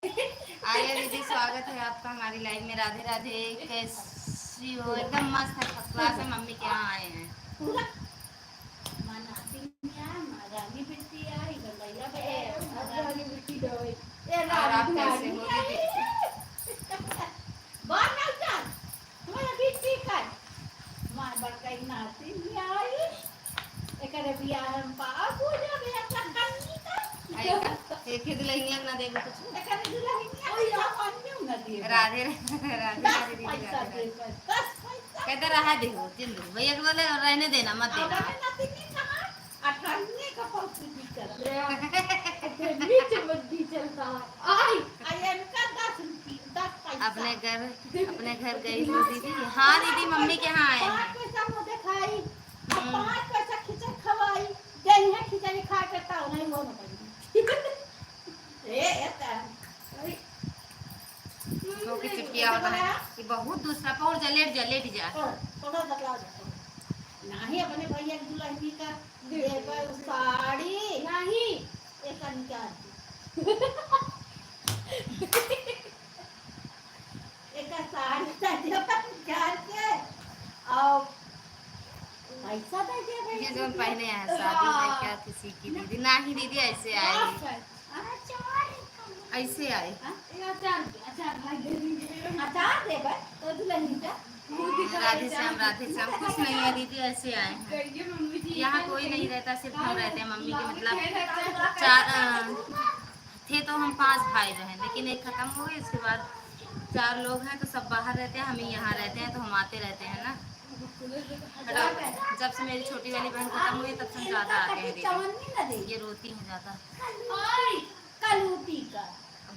आर्या दीदी स्वागत है आपका हमारी लाइव में। राधे राधे, कैसी हो? एकदम मस्त है, फर्स्ट क्लास है। मम्मी के यहाँ आए हैं। और आप कैसे हो दीदी? एक ही दुल्हनिया ना देखो कुछ। राधे राधे राधे दीदी, राधे। कहते रहा देखो तीन दिन भैया के बोले रहने देना, मत देना। अपने घर गई हो दीदी? हाँ दीदी, मम्मी के यहाँ आए हैं। चुटकिया होता है कि बहुत दूसरा पौड़ जा, लेट जा, लेट जा। नहीं अपने भैया की दुल्हनी का देवर साड़ी नहीं एक अंकार एक साड़ी का देवर अंकार के और पैसा दे दे। ये जो पहने हैं शादी में क्या किसी की दीदी? नहीं दीदी, ऐसे आए, ऐसे आए। राधे श्याम कुछ नहीं है दीदी, ऐसे आए हैं। यहाँ कोई नहीं रहता, सिर्फ हम रहते हैं। मम्मी के मतलब चार थे तो हम 5 भाई बहन, लेकिन एक खत्म हो गई। उसके बाद 4 लोग हैं, तो सब बाहर रहते हैं, हम ही यहाँ रहते हैं, तो हम आते रहते हैं ना। जब से मेरी छोटी वाली बहन खत्म हुई तब से हम ज़्यादा आते हैं दीदी। ये रोती है ज़्यादा,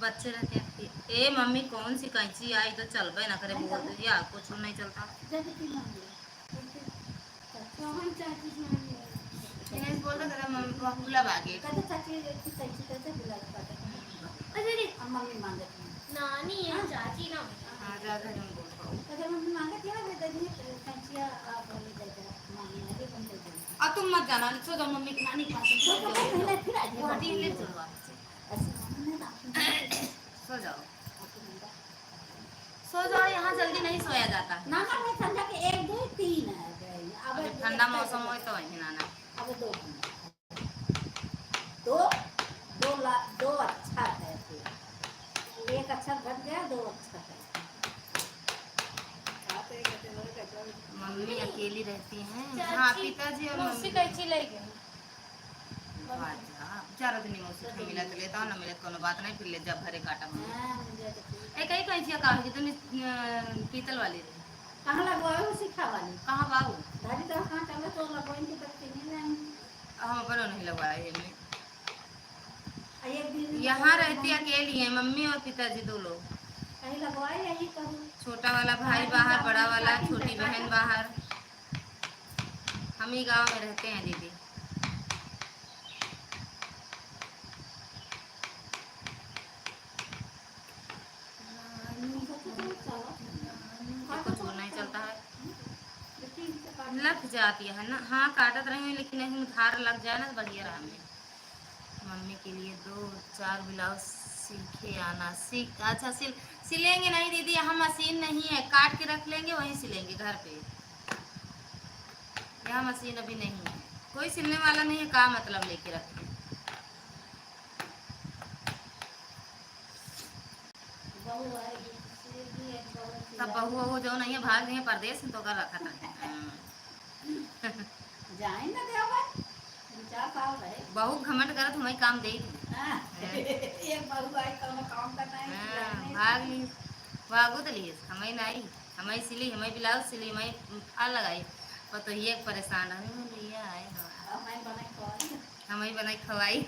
बच्चे रहते हैं। ए मम्मी कौन सी कैंची आई तो चलबे ना करे, बोल दे यार कुछ नहीं चलता। बोल दो करे मम्मी को गुलाब आ गए। मम्मी मांगे नानी है चाची ना। हां जा घर में बोल पाओ। अगर मम्मी मांगे थी ना दे दी कैंचिया आप ले जाते मम्मी ने भी बन दे दी। अब तुम मत जाना, सो जाओ मम्मी की नानी के पास। सो जाओ पहले फिर आ जाओ, बॉडी ले चलो सो जाओ, सो जाओ। यहाँ जल्दी नहीं सोया जाता ना ना। मैं ठंडा के 1 2 3 है। अब ठंडा मौसम हो तो वही नाना। अब 2 दो दो दो अच्छा है, एक अच्छा घट गया, 2 अच्छा है। मम्मी अकेली रहती हैं। हाँ पिताजी और मम्मी कैसी लगी? चार दिन मौसी मिला तो लेता हूँ ना, मिले कोनो बात नहीं, फिर ले जब भरे काटा ए कहीं कैसी का है तुम पीतल वाली रे कहाँ लगवाए हो? सिखा वाली कहाँ बाबू दादी तो कहाँ चले तो लगवाई थी, बच्चे नहीं हम बनो नहीं लगवाए हमने। यहाँ रहती अकेली है मम्मी और पिताजी 2 लोग। कहीं लगवाए यही कहूँ। छोटा वाला भाई बाहर, बड़ा वाला छोटी बहन बाहर, हम ही गांव में रहते हैं दीदी। कुछ नहीं चलता है, लग जाती है ना। हाँ काटत रही हूँ, लेकिन नहीं धार लग जाए ना तो बढ़िया रहा। मम्मी के लिए 2 4 ब्लाउज सीखे आना। अच्छा सिलेंगे नहीं दीदी, यहाँ मशीन नहीं है, काट के रख लेंगे वहीं सिलेंगे घर पे। यहाँ मशीन अभी नहीं है, कोई सिलने वाला नहीं है, का मतलब लेके रखें। सब बहू जो नहीं है भाग गई परदेश तो कर रखा था। जाए ना बहू घमंड करत हमें काम दे भाग ली भागो तो लिए हमें नहीं, हमें सिली, हमें ब्लाउज सिली, हमें फल लगाई, और तो ये परेशान आए हमें बनाई खवाई।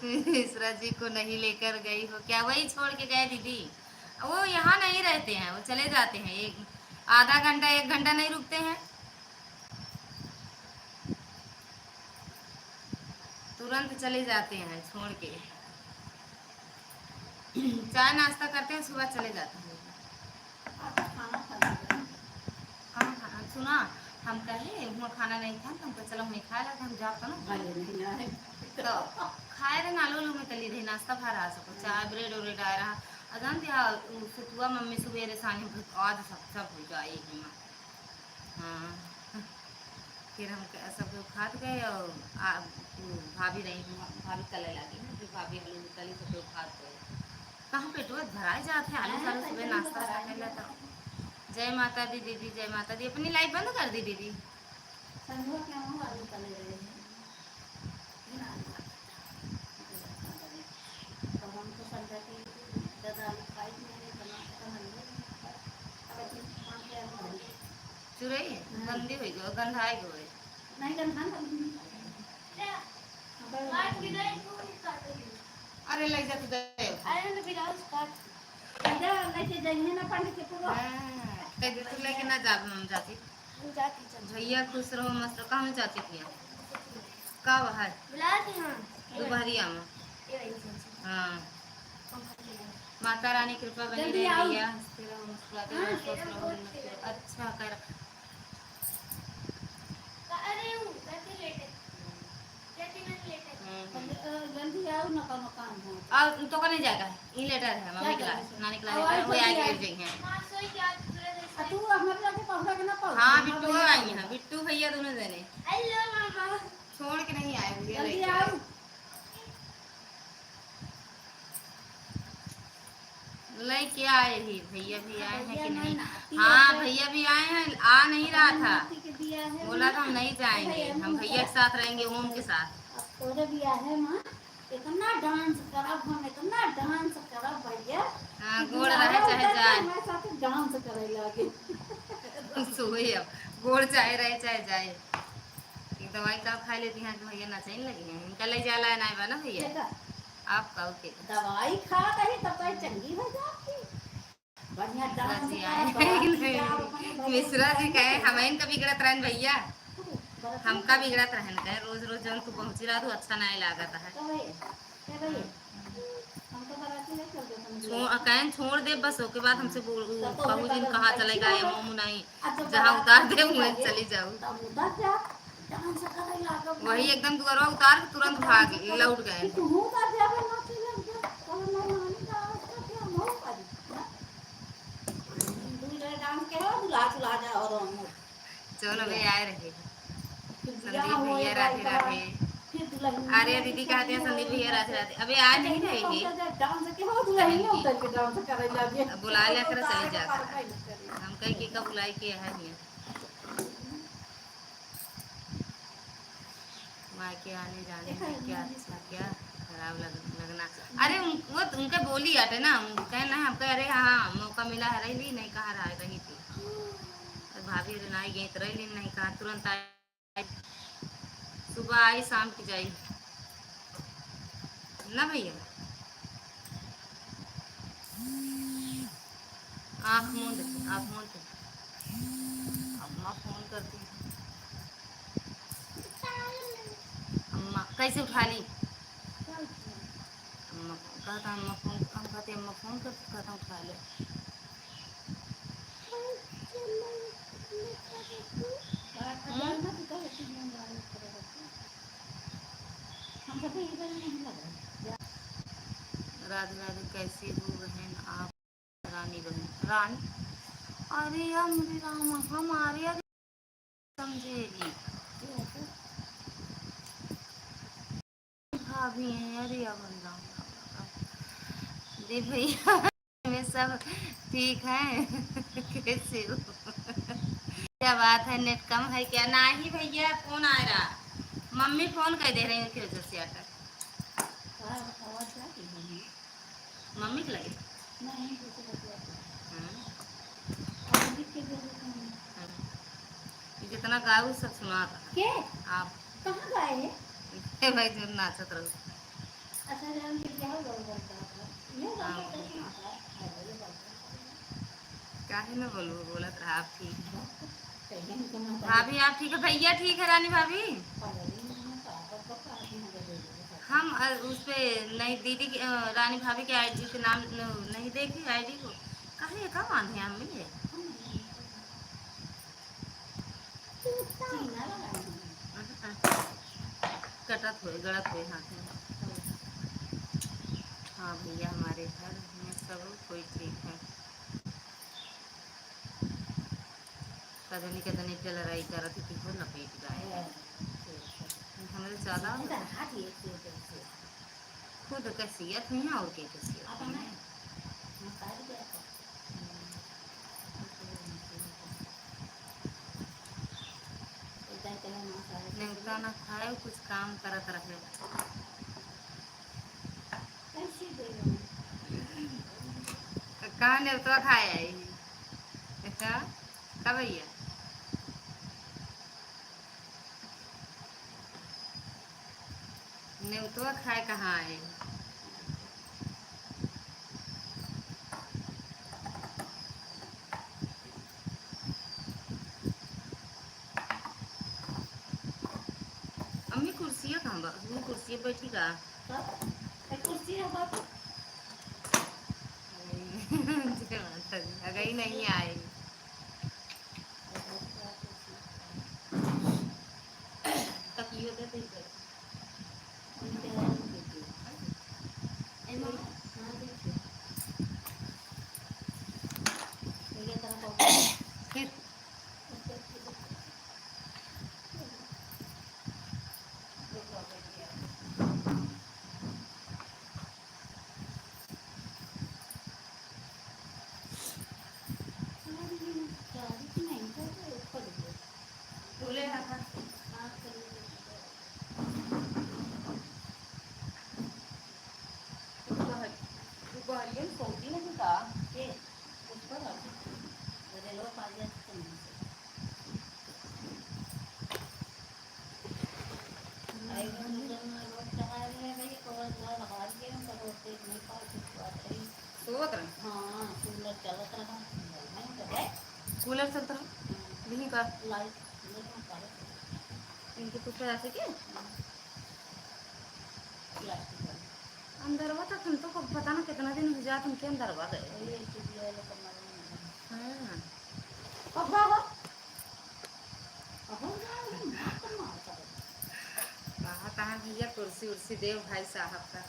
मिश्रा जी को नहीं लेकर गई हो क्या? वही छोड़ के गए दीदी, वो यहाँ नहीं रहते हैं, वो चले जाते हैं, एक आधा घंटा 1 घंटा नहीं रुकते हैं, तुरंत चले जाते हैं छोड़ के। चाय नाश्ता करते हैं, सुबह चले जाते हैं। सुना हम कहे वहाँ खाना नहीं था, तो हमको चलो वहीं खा लेते, हम जाते ना तो खाए रहे आलू आलू में तली रही नाश्ता खा रहा सबको चाय ब्रेड व्रेड आ रहा अदन दिया सुतुआ मम्मी सवेरे सानी आज सब हो जाए ही माँ हाँ फिर हम सब लोग खाते गए और भाभी रही भाभी तले लगी ना फिर भाभी आलू तली सब लोग खाते गए कहाँ पेटवा भराए जाते आलू सालू सुबह नाश्ता कर लेता। जय माता दी दीदी जय माता दी अपनी लाइट बंद कर दी दीदी। चुरई गंदी हुई गो गंधाई गो नहीं अरे लग जा तू अरे ना बिलाउज काट इधर लेके जाइए ना पंडित के पूरा हां तू लेके ना जा हम जाती भैया खुश रहो मस्त रहो कहाँ जाती थी कब है बुलाती हां दोपहरिया में हां माता रानी कृपा बनी रहे भैया हंसते रहो मुस्कुराते रहो खुश रहो अच्छा कर अरे हूं कैसे लेटे कैसे नहीं लेटे जल्दी आओ ना कोनो काम हो अब तो नहीं जाएगा ई लेटर है मम्मी क्लास नानी क्लास वो आ गई गई हैं हां सोई क्या तू हमरा के पहुंचा के ना पाऊ हां बिट्टू आई है बिट्टू भैया दोनों जने हेलो मामा छोड़ के नहीं आए मुझे जल्दी आओ लेके आए ही भैया भी आए हैं कि नहीं हाँ भैया भी आए हैं आ नहीं रहा था बोला था हम नहीं जाएंगे हम भैया के साथ रहेंगे ओम के साथ इतना डांस करब हम इतना डांस करब भैया हां गोड़ रहे चाहे जाए हमारे साथ डांस करे लगे सोए अब गोड़ चाहे रहे चाहे जाए एक दवाई का खा लेती हैं भैया ना चाहिए लगी हैं इनका ले जाला है ना बना भैया आप का ओके दवाई खा रही तब तो चंगी हो जाती बढ़िया डांस आए मिश्रा जी कहे हमें इनका बिगड़त रहन भैया हमका बिगड़त रहन कहे रोज रोज जन को पहुंची रहा तो अच्छा नहीं लागत है कहन छोड़ दे बस उसके बाद हमसे बहू दिन कहाँ चलेगा ये मोमू नहीं जहाँ उतार दे वहीं चली जाऊँ वही एकदम दुआरा उतार के तुरंत भाग लौट गए चलो भाई आए रहे संदीप भैया राधे राधे अरे दीदी कहते हैं संदीप भैया राधे राधे अभी आ नहीं रही बुला लिया कर चले जाकर हम कहीं की कब बुलाई के है माँ के आने जाने में क्या अच्छा क्या खराब लगना अरे वो उनके बोली आते ना कहना हम कह रहे हाँ मौका मिला है रही नहीं कहाँ रही थी भाभी नहीं गई तो रही नहीं कहा तुरंत आई सुबह आई शाम की जाई ना भैया आँख मूंद अम्मा फोन करती अम्मा कैसे उठा ली अम्मा कहता अम्मा फोन हम कहते अम्मा फोन करती कहता उठा ले राधे राधे कैसी हो बहन आप रानी बहन रानी अरे राम हमारे समझेगी भाभी हैं अरे दे भैया में सब ठीक है कैसे हो क्या बात है नेट कम है क्या नहीं भैया फोन आ रहा मम्मी फोन कर दे रही है उनकी वजह से अटक मम्मी के लगे जितना गाऊ सब सुना के आप कहाँ गए हैं भाई जो नाचत रहो काहे ना बोलूँ बोलत रहा आप ठीक भाभी आप ठीक है भैया ठीक है रानी भाभी हम उस पे नहीं दीदी की रानी भाभी के आईडी के नाम नहीं देखी आईडी को कहे कब आंधे हम मिले कटत हुए गड़त हुए हाथ में। हाँ भैया हमारे घर में सब कोई ठीक है। कदनी कदनी पे लड़ाई करत थी हो लपेट गए हमारे ज़्यादा खुद कैसियत हुई है और क्या कैसियत हुई है। न्योता ना खाए कुछ काम करत रहे। कहाँ न्योता खाए आई अच्छा का भैया न्योता खाए कहाँ आए। अम्मी कुर्सियाँ कहाँ बा वो कुर्सी पे बैठी का कुर्सी अगर नहीं आए तकियो देते फिर बोले रखा बहरियन सोती नहीं का के उस पर अरे लो पालिया तुम आई रोड चला रहे भाई कोवर लगा के हम करोते नहीं पास सोत रहे हां कूलर चलत रहा नहीं करे कूलर चलता रहा नहीं का लाइट इनके कुछ ऐसे के अंदर था तुम तो पता ना कितना दिन हो जाए तुमके अंदर गए कहाँ कहाँ भैया कुर्सी उर्सी देव भाई साहब का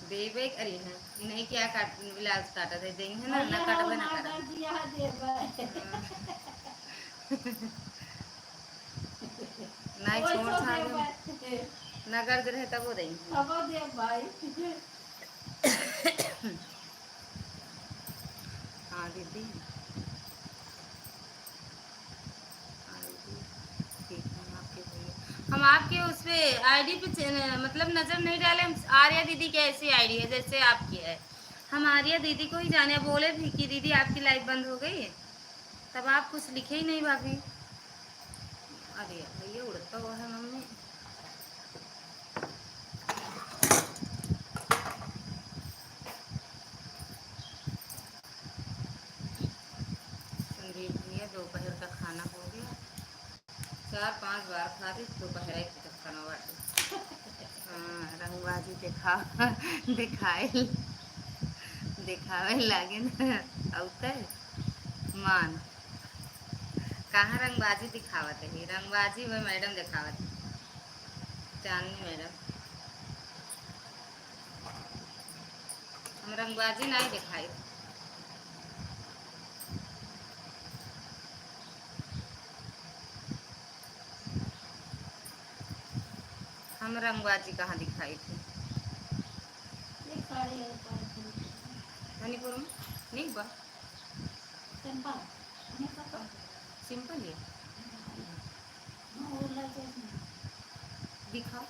देवे अरे है नहीं क्या काट ब्लाउज काटा दे देंगे ना ना काटबे ना नहीं छोड़ छाड़ नगर रहे तब वो देंगे अब दे भाई हाँ दीदी हम आपके उस पे आईडी पे मतलब नजर नहीं डाले। आर्या दीदी की ऐसी आईडी है जैसे आपकी है। हम आर्या दीदी को ही जाने बोले भी कि दीदी आपकी लाइव बंद हो गई है तब आप कुछ लिखे ही नहीं भाभी। अरे भैया उड़ता हुआ है मम्मी संदीप भैया दोपहर का खाना हो गया 4-5 बार खा दी दोपहर एक खाना बाटे। हाँ रंगबाजी दिखाए दिखावे लागे ना अवतर मान कहाँ रंगबाजी दिखावत है रंगबाजी वो मैडम दिखावत चांदनी मैडम हम रंगबाजी नहीं दिखाई। हम रंगबाजी कहाँ दिखाई थी धनीपुर में नहीं बा सिंपल है दिखाओ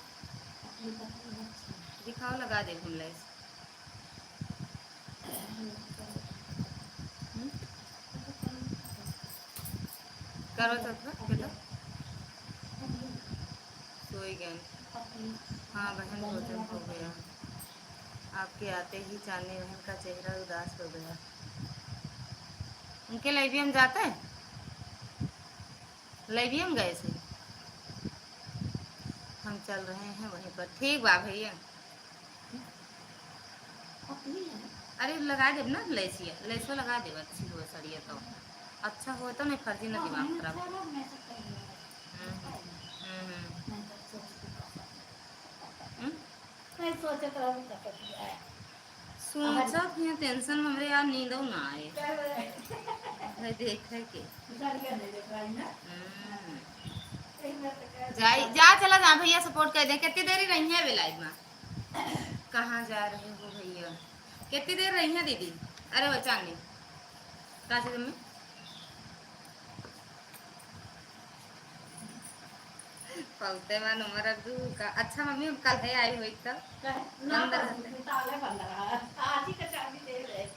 दिखाओ लगा दे हम लेस करो तो बेटा सोई गए। हाँ बहन भोजन हो गया आपके आते ही चांदनी बहन का चेहरा उदास हो गया। उनके लाइब्रेरी में जाते हैं लाइब्रेरी में गए थे हम चल रहे हैं वहीं पर ठीक बा भैया। अरे लगा दे ना लेसिया लेसो लगा दे अच्छी हो सड़िया तो अच्छा हो तो नहीं फर्जी ना दिमाग खराब। नहीं सोचत रहूं तक सोचा कि टेंशन में हमरे यार नींद ना आए है देख है के जाई जा चला जा भैया सपोर्ट कर दे कितनी देरी रही है वे लाइव में कहाँ जा रहे हो भैया कितनी देर रही है दीदी अरे बच्चा नहीं कहाँ से तुम्हें पलते में नंबर दू का अच्छा मम्मी कल है आई हुई तब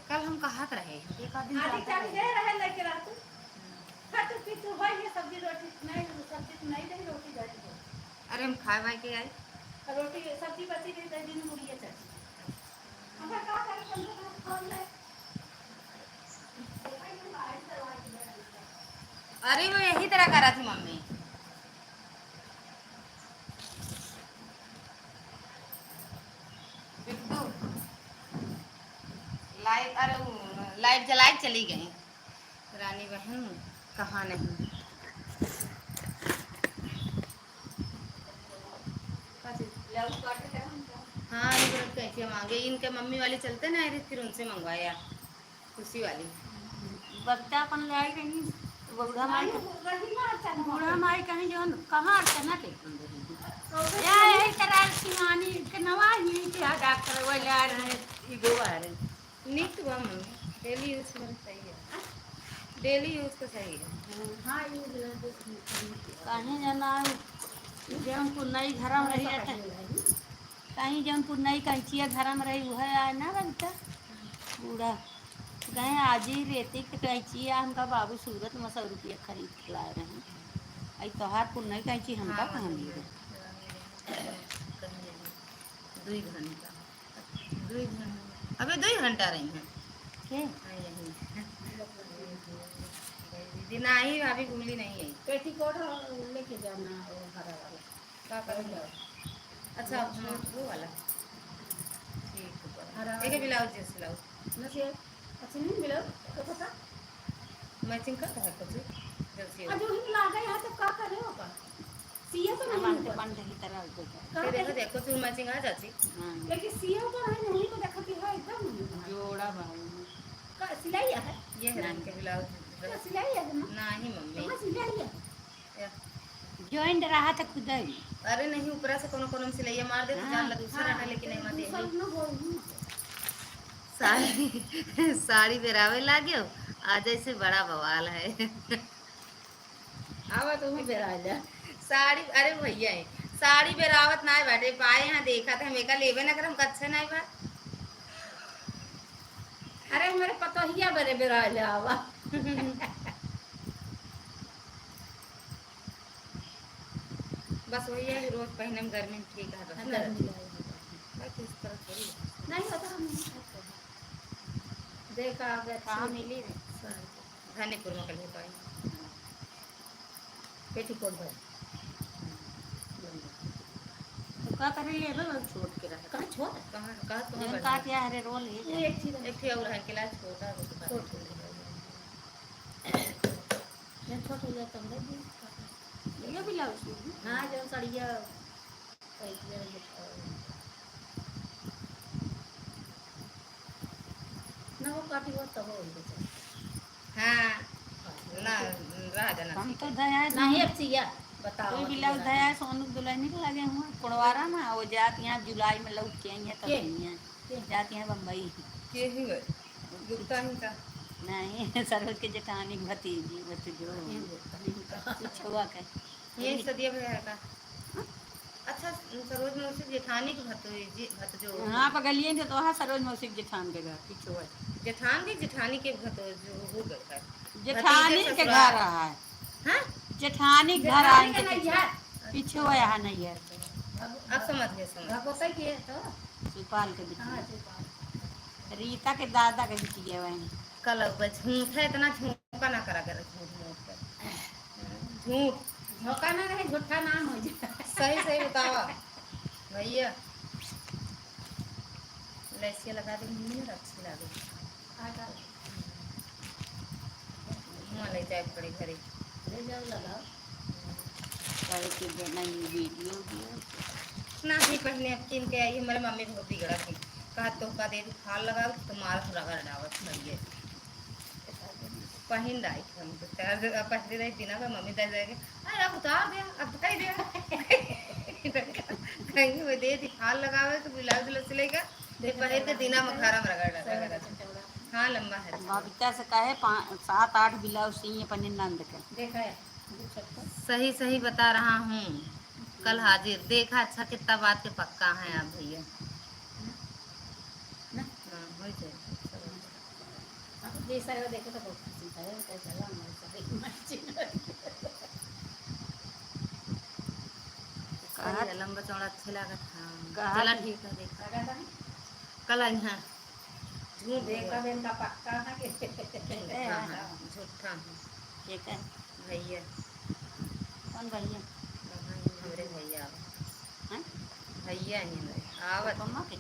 कल हम कहाँ रहे एक आध दिन सब्जी रोटी नहीं रही रोटी अरे हम खाए भाई के आए रोटी सब्जी बची नहीं तो दिन मुड़िए चाची अरे वो यही तरह करा थी मम्मी लाइट अरे लाइट जलाई चली गई रानी बहन कहाँ नहीं हाँ कैसे मांगे इनके मम्मी वाली चलते ना फिर उनसे मंगवाया खुशी वाली बच्चा अपन ले आई कहीं बूढ़ा माई कहीं जो कहाँ अर्चना के यही तरह शिवानी के नवाई के डॉक्टर वो ले आ रहे इगो आ रहे निक हुआ मम्मी डेली यूज में सही है डेली यूज तो सही है हाँ यूज कहीं जाना जौनपुर नई घर में रही है कहीं जौनपुर नई कैंचिया घर में रही वह आए ना बनता बूढ़ा गए आज ही रेती के कैंचिया हमका बाबू सूरत में 100 रुपया खरीद के लाए रहे आई तोहार पुर नई कैंची हमका कहाँ मिल गए 2 घंटा अबे 2 घंटा रही हैं के दीदी नहीं भाभी भूली नहीं है पेटीकोट लेके जाना वो हरा वाला क्या करेंगे अच्छा वो वाला ठीक है ब्लाउज जैसे ब्लाउज ना से अच्छा नहीं ब्लाउज तो पता मैचिंग करता है कुछ जैसे जो ही लागा यहाँ तो का करे होगा सिया तो नहीं बंद की तरह को देखो तू मैचिंग आ जाती लेकिन सिया तो नहीं तो देखती है एकदम जोड़ा भाई का सिलाई है ये है इनके ब्लाउज सिलाई है ना ही मम्मी सिलाई है जॉइंट रहा था खुद ही अरे नहीं ऊपर से कोनो कोनो सिलाई मार दे तो जान लग दूसरा रहा लेकिन नहीं मार दे साड़ी बेरावे लागे आज ऐसे बड़ा बवाल है आवा तो भी बेरा जा साड़ी अरे भैया साड़ी बेरावत ना बैठे पाए यहाँ देखा था हमें का लेवे ना कर हम कच्चे नहीं बा अरे मेरे पतोहिया बड़े बेरा ले आवा बस वही है रोज पहने में गर्मी में ठीक है बस किस तरह थोड़ी नहीं होता हम देखा कहाँ मिली धनीपुर में कल पाई पेटीकोट भाई तो का करे ले बल छोड़ के रहा कहाँ छोड़ कहाँ जन काट या हरे रोल है एक थी और है के लाज छोटा छोटा जन छोटा हो जाता है ये भी लाओ हाँ जो सड़िया ना वो काटी वो तो हो हाँ ना रहा जाना हम तो दया नहीं अब सिया बताओ कोई भी लाओ दया सोनू दुल्हन नहीं लगे हुआ कुड़वारा में वो जाती हैं जुलाई में लौट के आई हैं तब नहीं जाती हैं बम्बई के ही गए गुप्ता ही का नहीं सरोज के जेठानी भतीजी भतीजो कुछ हुआ के ये सदिया भैया का अच्छा सरोज मौसी जेठानी के भतीजो हाँ पगलिए थे तो हाँ सरोज मौसी जेठान के घर पीछे हुआ जेठान की जेठानी के भतीजो हो गए जेठानी के घर रहा है हाँ जेठानी घर आएंगे पीछे हुआ यहाँ नहीं है अब समझ गए तो सुपाल के बिटिया रीता के दादा के बिटिया वही कल झूठ है इतना झूठा ना करा कर झूठ झोंका ना रहे झूठा नाम हो जाए सही सही बतावा भैया लैसिया लगा दे मुझे अच्छी लगे ले जाए पड़े घरे ले जाओ लगाओ कहे कि बनाई वीडियो वीडियो। ना ही पहले अब किन के आई हमारे मम्मी बहुत बिगड़ा थी, कहा तो का दे दी फाल लगा तुम्हारा रगड़ डावत भैया पहन रही थी हम तो चार जगह पहले रही दिना पे मम्मी दे जाएगी अरे अब उतार दे अब तो कही दे कहीं वो दे दी फाल लगावे तो ब्लाउज ब्लाउज सिलेगा ये पहन के दिना में घर में रगड़ हाँ लंबा है बबीता से कहे 7-8 ब्लाउज सी अपने नंद के। देखा है सही सही बता रहा हूँ कल हाजिर देखा अच्छा कितना बात के पक्का है आप भैया हाँ हो जाए जैसा है देखे तो बहुत खुशी था तो चला हमारे सही है लंबा चौड़ा अच्छा लगा था कहा चला ठीक है देखा कल आई हाँ झूठ देखा बेन का पक्का है कि झूठा है ठीक है भैया कौन भैया हमारे भैया हैं भैया ही हमारे आवत मम्मा के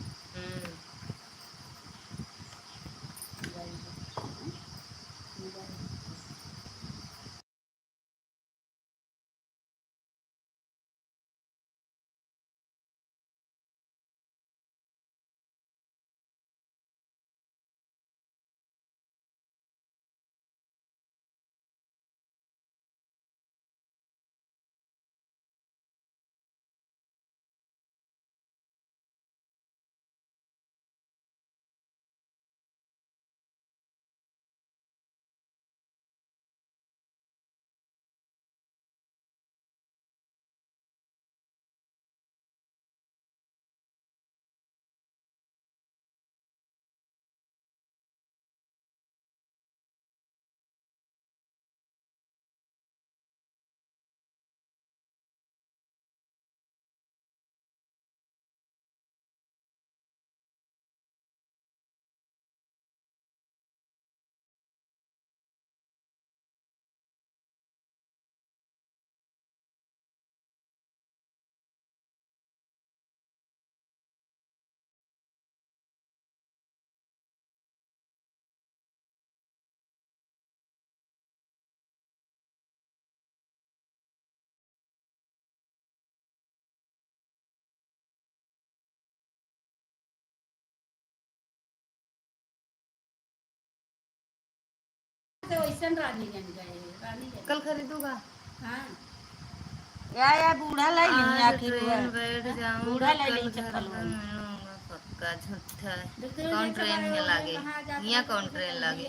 तो वैसे रानी जन गए रानी जन कल खरीदूंगा हाँ या बूढ़ा लाई नहीं आज आखिर ट्रेन बैठ जाऊंगा बूढ़ा लाई कल नहीं घर चप्पल वाली बनूंगा पक्का झूठा कौन ट्रेन में लागे यहाँ कौन ट्रेन लागे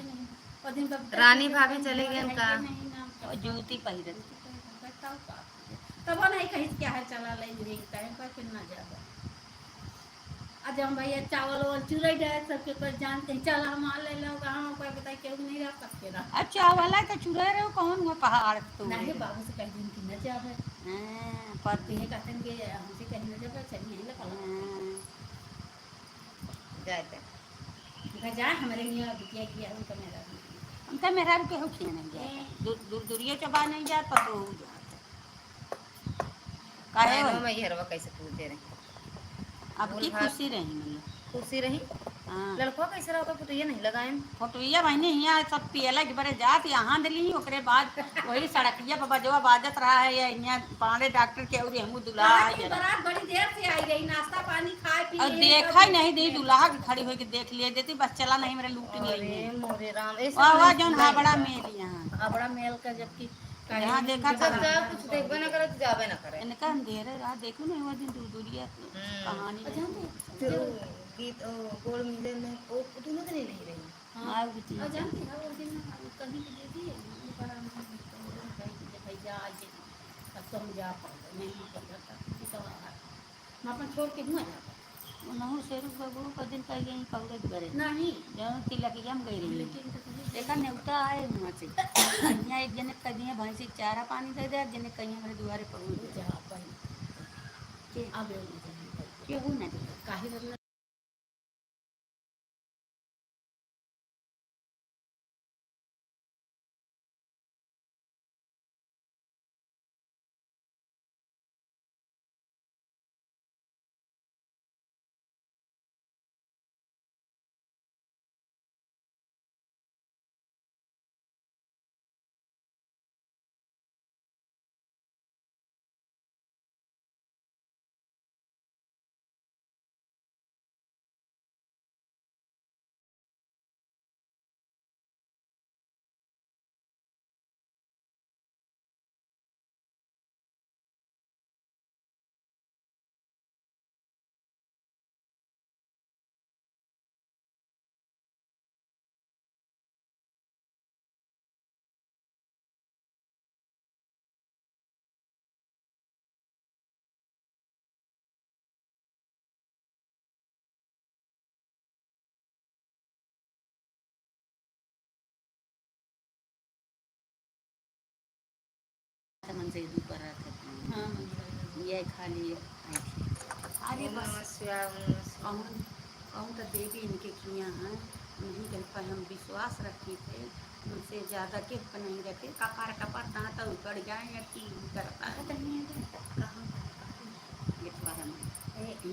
रानी भाभी चले गए का जूती पहिरत तब नहीं कहीं क्या है चला ले टाइम पर फिर ना जाएगा आज हम भैया चावल वावल चुरई जाए सबके कोई जान कहीं चला हम ले लो कहाँ कोई बताए क्यों नहीं रह सकते ना अच्छा वाला तो चुरा रहे कौन हुआ पहाड़ तो नहीं बाबू से कह दिन की न जावे हां पर ये कहते हैं कि हमसे कहीं न जावे चलिए यहीं लगा जाते जा हमारे लिए बिटिया किया उनका मेरा के हो किया नहीं जाता दूर दूरिया चबा नहीं जाता तो हो जाता काहे हो मैं हरवा कैसे पूछे रहे अब की खुशी रही मतलब खुशी रही हाँ लड़का कैसे रहा तो ये नहीं लगाए फोटोइया बहने यहाँ सब पियला के बड़े जात यहाँ दिली ओकरे बाद वही सड़किया बाबा जो बाजत रहा है या यहाँ पाड़े डॉक्टर के और हमू दुल्हा बारात बड़ी देर से आई रही नाश्ता पानी खाए पिए और देखा ही नहीं दी दुल्हा की खड़ी होके देख लिए देती बस चला नहीं मेरे लूट लिए मोरे राम वाह जौन हावड़ा मेल यहाँ हावड़ा मेल का जबकि यहाँ देखा था कुछ देखबे ना करे तो जाबे ना करे इनका अंधेरे रात देखो ना वो दिन दूर दूरिया कहानी गीत गोल मिले में ओ दोनों दिन नहीं रही हां आ जानती है वो दिन कहीं की देती है बड़ा भैया आज अब तुम जा पाओ नहीं पता तो मैं अपन छोड़ के दूं जाता नहु शेरू बाबू का दिन का यही पौड़े करे नहीं जब तिलक हम गई रही देखा नेवता आए वहां से यहाँ एक जने कदिए भैंसी चारा पानी दे दे जने कहीं हमारे दुआरे पहुंच जा पाई के अब केहू ना काहे फोन से ऊपर रखे थे। हाँ ये खा लिए। अरे बस कहूँ कहूँ तो देवी इनके किया हैं नहीं कर पर हम विश्वास रखे थे उनसे ज़्यादा के पर नहीं रखे कपार कपार कहाँ तक उकड़ जाए या की करता है लिखवारा में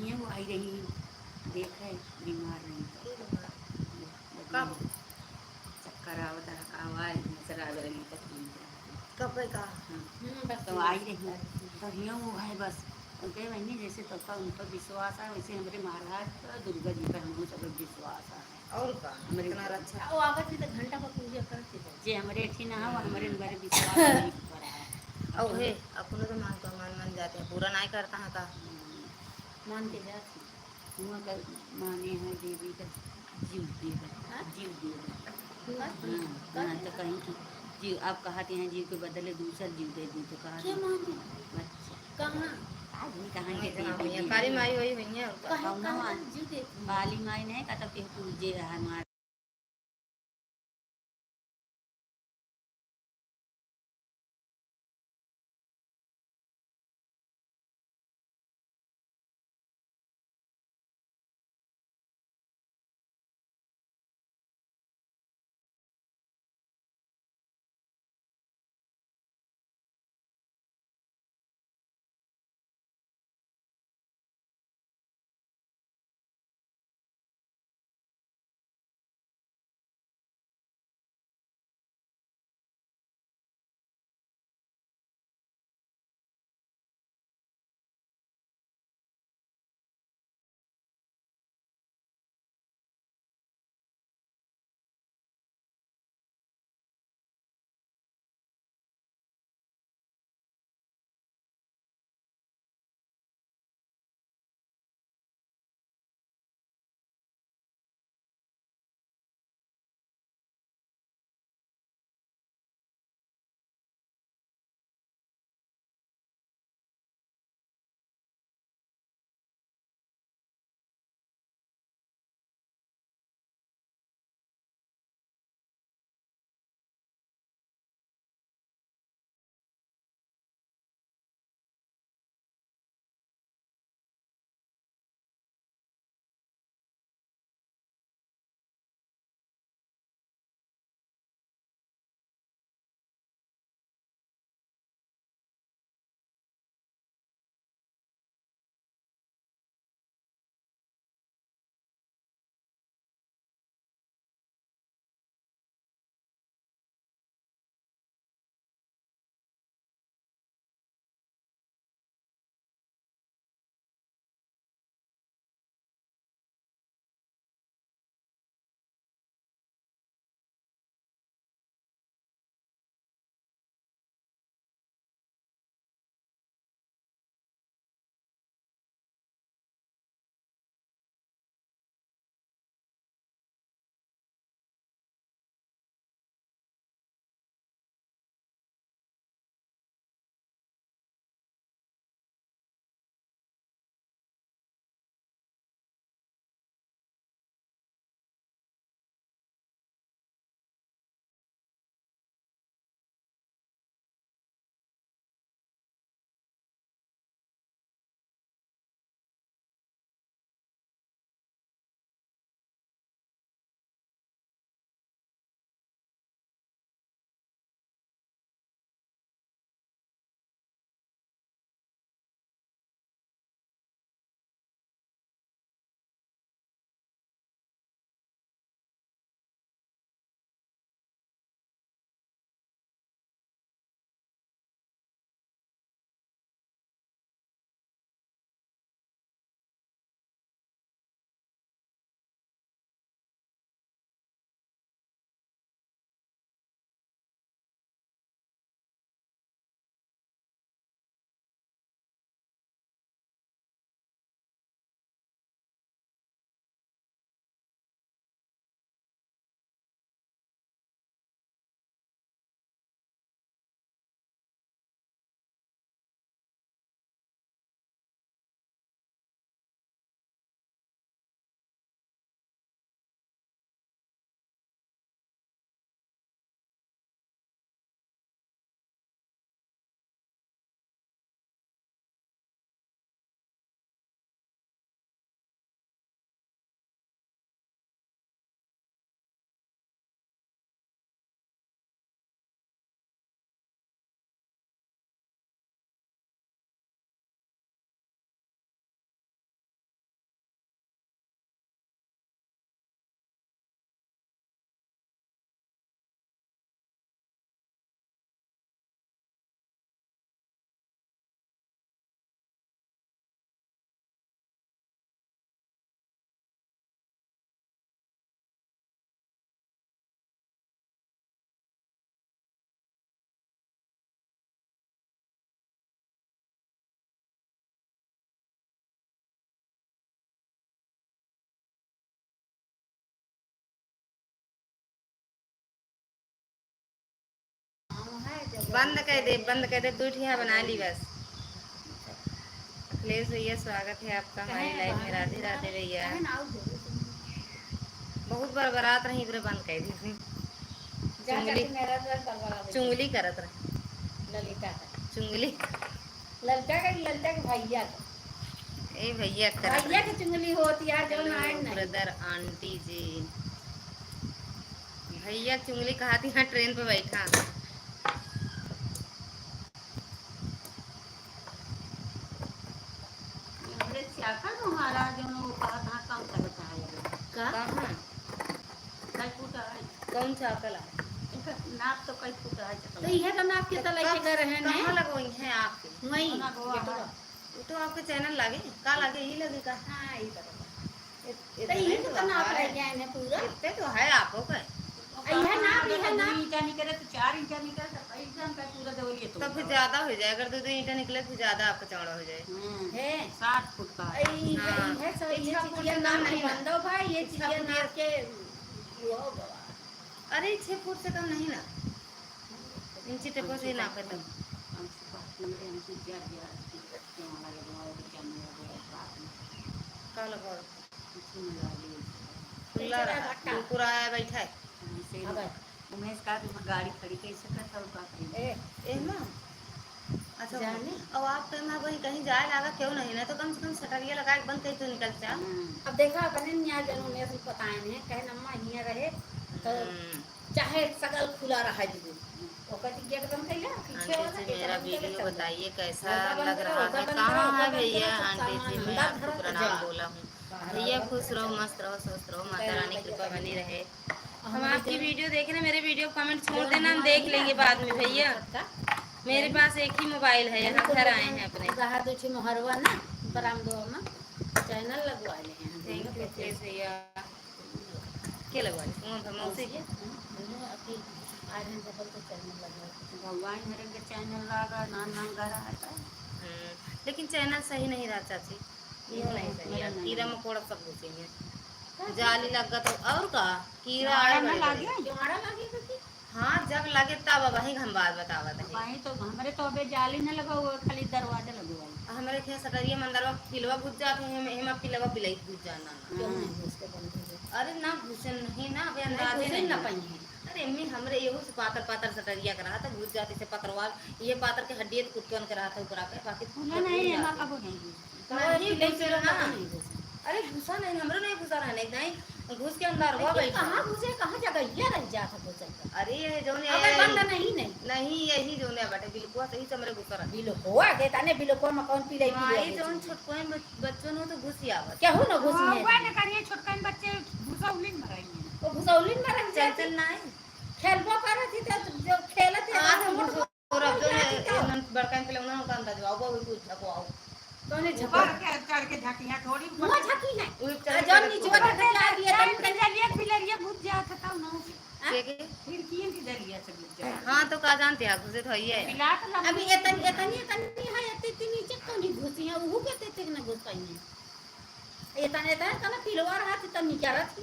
ये वो आई रही देखे बीमार नहीं कब चक्कर आवत आवाज नजर आ रही कब का तो आई रही तो यूँ वो है बस उनके बहनी जैसे तो का उन पर विश्वास है वैसे हमारे महाराज पर दुर्गा जी पर हम सब विश्वास है और का हमारे अच्छा वो आवत थी तो घंटा पर पूजा करते थे जे हमारे थी ना वो हमारे हमारे विश्वास नहीं पर है और हे अपने तो मान जाते हैं पूरा नहीं करता है का मान के जाती हुआ का माने हैं देवी का जीव देगा हाँ तो कहीं की जीव आप कहते हैं जीव के बदले दूसरा जीव दे दी तो कहा क्या माने अच्छा कहाँ आदमी कहाँ के देवी काली माई वही हुई है काली माई नहीं कहता कि पूजे हमारे बंद कर दे, तू ठिया बना ली बस। अखिलेश भैया स्वागत है आपका हमारी लाइफ में। राधे राधे भैया। बहुत बार बरात रही पूरे बंद कर दी। चुंगली करत रहे ललिता चुंगली। ललिता का भैया ए भैया भैया की चुंगली होती है जो ब्रदर आंटी जी। भैया चुंगली कहा थी हाँ ट्रेन पे बैठा। तुम्हारा जो कहा था काम करता है कहाँ कौन सा अकल है? नाप तो कई फुट है तो यह तो नाप के तले के घर है कहाँ लगवाई है आपके? वही तो आपके चैनल लागे का लागे ही लगे का? हाँ ये इतने तो नाप रह गया है पूरा। इतने तो है आपको का? यह नाप ईंटा निकले तो 4 ईंटा निकले तो एकदम का पूरा दौड़िए तो फिर ज्यादा हो जाए। अगर 2 ईंटा निकले तो ज्यादा आपका चौड़ा हो जाए। है 60 फुट का है सब ये चीज़ नाम नहीं बंदो भाई ये चीज़ नाप के वो अरे 6 फुट से कम नहीं ना इंची टेपो से नापे तब का लगाओ खुला रहा पूरा आया बैठा है। उमेश का गाड़ी खड़ी कैसे करता हूँ का ए ना अच्छा जाने और आप तो ना वही कहीं जाए लगा क्यों नहीं ना तो कम से कम सटरिया लगा के बंद कर तो निकल जा। अब देखा अपने न्याय जनों ने ऐसे बताए हैं कहे नम्मा हिया रहे तो चाहे सगल खुला रहा जी वो कहती गेट बंद कर लिया पीछे वाला मेरा वीडियो बताइए कैसा लग रहा है। कहाँ है भैया? आंटी जी मैं आपको प्रणाम बोला हूँ। भैया खुश रहो मस्त रहो स्वस्थ रहो माता रानी कृपा बनी रहे। हम आपकी वीडियो देख रहे हैं। मेरे वीडियो कमेंट छोड़ देना हम देख लेंगे बाद में। भैया मेरे पास एक ही मोबाइल है यहाँ घर आए हैं अपने मोहरवा ना बरामदो में चैनल लगवा ले हैं। थैंक यू भैया क्या लगवा ले मौसी के भगवान मेरे के चैनल लगा नाम घर आता है लेकिन चैनल सही नहीं रहा चाची। ये नहीं सही है। कीड़ा मकोड़ा सब घुसेंगे जाली लगा तो और का कीड़ा हाँ जब लगे तब वही हम बात बतावत है। वही तो हमारे तो अबे जाली न लगा हुआ खाली दरवाजा लगा हुआ है। हमारे खे सटरिया मंदरवा पिलवा घुस जाते हैं हम पिलवा पिलाई घुस जाना। अरे ना घुसन नहीं ना अबे अंदाजे नहीं ना पाई है। अरे अम्मी हमरे एहू से पातर पातर सटरिया कर रहा था घुस जाते से पतरवाल ये पातर के हड्डी कुटकन कर रहा था ऊपर आके बाकी नहीं हम कबो नहीं अरे घुसा नहीं हमरो नहीं घुसा रहने नहीं घुस के अंदर हुआ बैठा। कहां घुसे कहां जगह ये रह जाता घुसे। अरे ये जो ने अबे बंद नहीं यही जो ने बटे बिल्कुल सही से हमरे घुसा रहा बिल्कुल आगे ताने बिल्कुल में कौन पी रही माई जोन छोटकोई बच्चों ने तो घुस आवत क्या हो ना घुस में वो न करिए छोटकन बच्चे घुसौलिन में रहेंगे वो घुसौलिन में रह चल चल ना खेलबो करे थी तो जो खेलत है आज हम और अब जो बड़का के लोग ना का अंदाज आओ वो कुछ छको आओ तोने झपा के चढ़ के झाकियां थोड़ी वो झकी है ऊपर जौन नीचे वाला दिया दिया तन जलिया बिलरिया घुस जात था ना के खिड़कियों की जरिया से घुस जाए। हां तो का जानते हैं घुसे तो ही है पिलाट अभी इतनी है इतनी नीचे तो नहीं घुसी है वो कहते थे ना घुस पाई है इतने तना पिलवा रहा थी तब नीचे रहा थी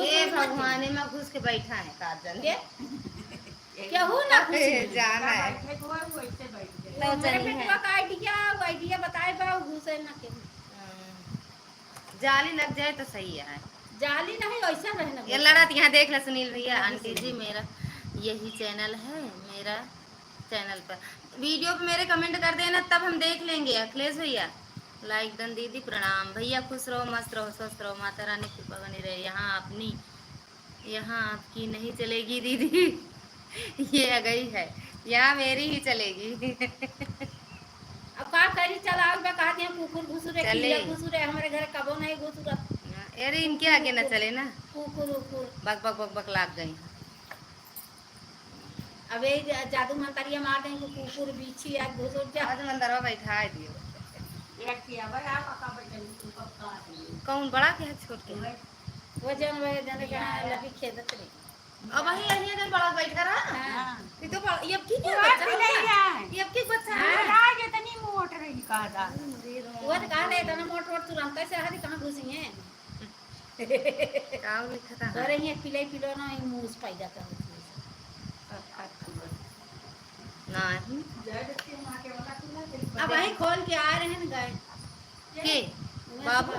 ये भगवान में घुस के बैठा है काजल क्या हो ना जाना है बैठे हुआ वो ऐसे बैठ गए तो मेरे बेटवा का आइडिया बताए बा घुसे ना के जाली लग जाए तो सही है। जाली नहीं ऐसा रहना ये लड़त यहाँ देख ले सुनील भैया। आंटी जी मेरा यही चैनल है मेरा चैनल पर वीडियो पे मेरे कमेंट कर देना तब हम देख लेंगे। अखिलेश भैया लाइक डन दीदी प्रणाम। भैया खुश रहो मस्त रहो स्वस्थ रहो माता रानी कृपा बनी रहे। यहाँ आपकी नहीं चलेगी दीदी ये आ गई है यहाँ मेरी ही चलेगी। अब का करी चलाओ बे कहते हैं कुकुर घुसरे किया घुसरे हमारे घर कबो नहीं घुसरा। अरे इनके आगे ना चले ना कुकुर बक बक बक बक लाग गई। अबे जादू मंतरिया मार देंगे कुकुर बिच्छी या घुसर जा आज मंदरवा बैठा दियो एक किया भाई आप का बैठे तुम कब का कौन बड़ा के है छोट के वो जन का लभी खेदत रे अब वही यही अगर बड़ा बैठा रहा हां ये तो ये की बच्चा ये की बच्चा आज इतनी मोट रही कहा था वो तो कहा ले तना मोट तुरंत से हरी कहां घुसी है काऊ लिखता है अरे ये पिले पिलो ना मुंह पाई जाता है ही अब वहीं खोल के आ रहे हैं गाय के बाबू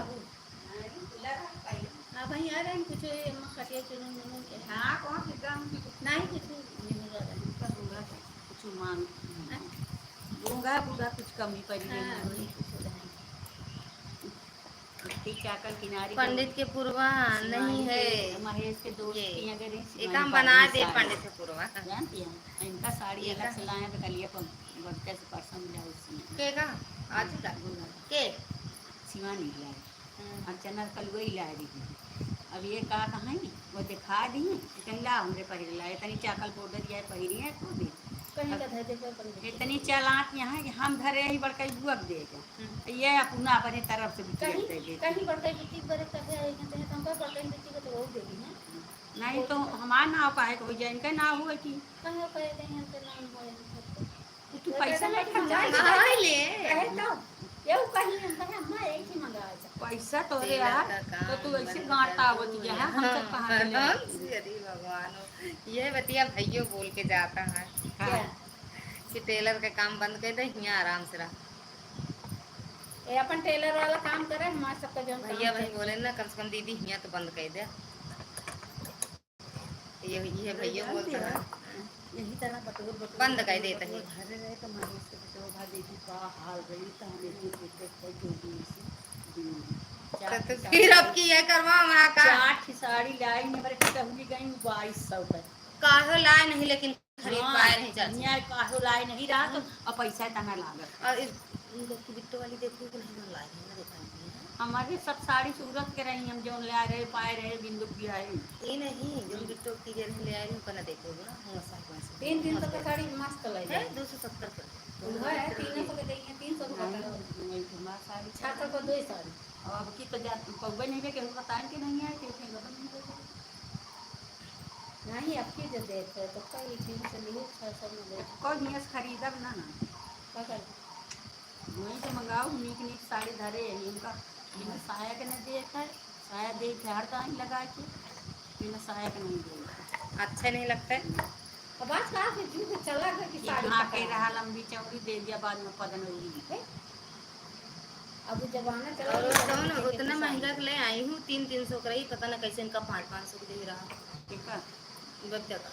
अब वहीं आ रहे हैं कुछ खटिया चुनून के नहीं कुछ नहीं रह रहे हैं कुछ मांग दूंगा पूरा कुछ कमी पड़ी हाँ, नहीं वहीं कुछ रहे हैं। चाकल किनारे पंडित के पूर्वा नहीं है महेश के दोस्त ये की अगर एक हम बना दे पंडित के पूर्वा जानती हैं इनका साड़ी अलग से लाए तो कलिए पर बढ़ते से परसों मिला उसमें के का आज का के शिवानी लाए अर्चना कल वही लाए रही अब ये का कहाँ है वो दिखा दी कहीं ला हमरे पहिर लाए तनी चाकल पाउडर या पहिरी है तो भी कहीं का धरते पर पंडित इतनी चालाक यहाँ कि हम धरे ही बड़का बुअक देगा ये अपना अपनी तरफ से कहीं कहीं बड़का बिट्टी बड़े करते हैं कहते हैं तुम का बड़का बिट्टी को तो वो देगी ना नहीं तो हमारा ना पाए हो जाए इनका ना हुआ कि कहीं कह रहे हैं तो नाम हो तू पैसा नहीं खर्चा हाँ ले कहे तो ये कहीं हम कहे हम एक ही मंगा पैसा तो रे यार तो तू ऐसे गांटा आवत जा हम सब कहां ले अरे भगवान ये बतिया भैया बोल के जाता है क्या कि टेलर का काम बंद कर दे यहाँ आराम से रह ये अपन टेलर वाला काम करे हमारे सबका जो भैया भाई बोले ना कम से कम दीदी यहाँ तो बंद कर दे ये भैया बोलता है यही तरह बटोर बंद कर देता है घर रहे तो मारे से बटोर भा देती का हाल रही तो हमें देख जो तो फिर अब की ये करवा वहाँ का चार साड़ी लाई ने मेरे कहली गई 2200 का काहे लाए नहीं लेकिन खरीद पाए नहीं चाची दुनिया काहो लाई नहीं रहा तो अब पैसा तना लागत और इन लोग की बिट्टो वाली देखो कि नहीं लाए हैं ना देखा हमारे सब साड़ी सूरत के रही हम जो ले रहे पाए रहे बिंदु की आए ये नहीं जो बिट्टो की जगह ले आए उनका ना देखोगे ना हम साथ में 3 300 का साड़ी मस्त लग है जाए 270 का वो है 300 के देंगे 300 का हमारा साड़ी छात्र को 2 साड़ी अब की तो जात पगबे नहीं के बताएं कि नहीं है कि नहीं अब की जब देख रहे तो कई 300 लिए 600 में ले कोई नियस खरीदब ना ना क्या कर वहीं से मंगाओ नीक साड़ी धरे है इनका बिना साया के नहीं देख है साया देख के हर टाइम लगा के बिना साया के नहीं देख अच्छा नहीं लगता है अब आज कहा कि जूते चला गया कि साड़ी यहाँ के रहा लंबी चौड़ी दे दिया बाद में पदन होगी अब जमाना चला और तो उतना महंगा के ले आई हूँ 300 का रही पता ना कैसे इनका 500 का दे रहा ठीक है बच्चा का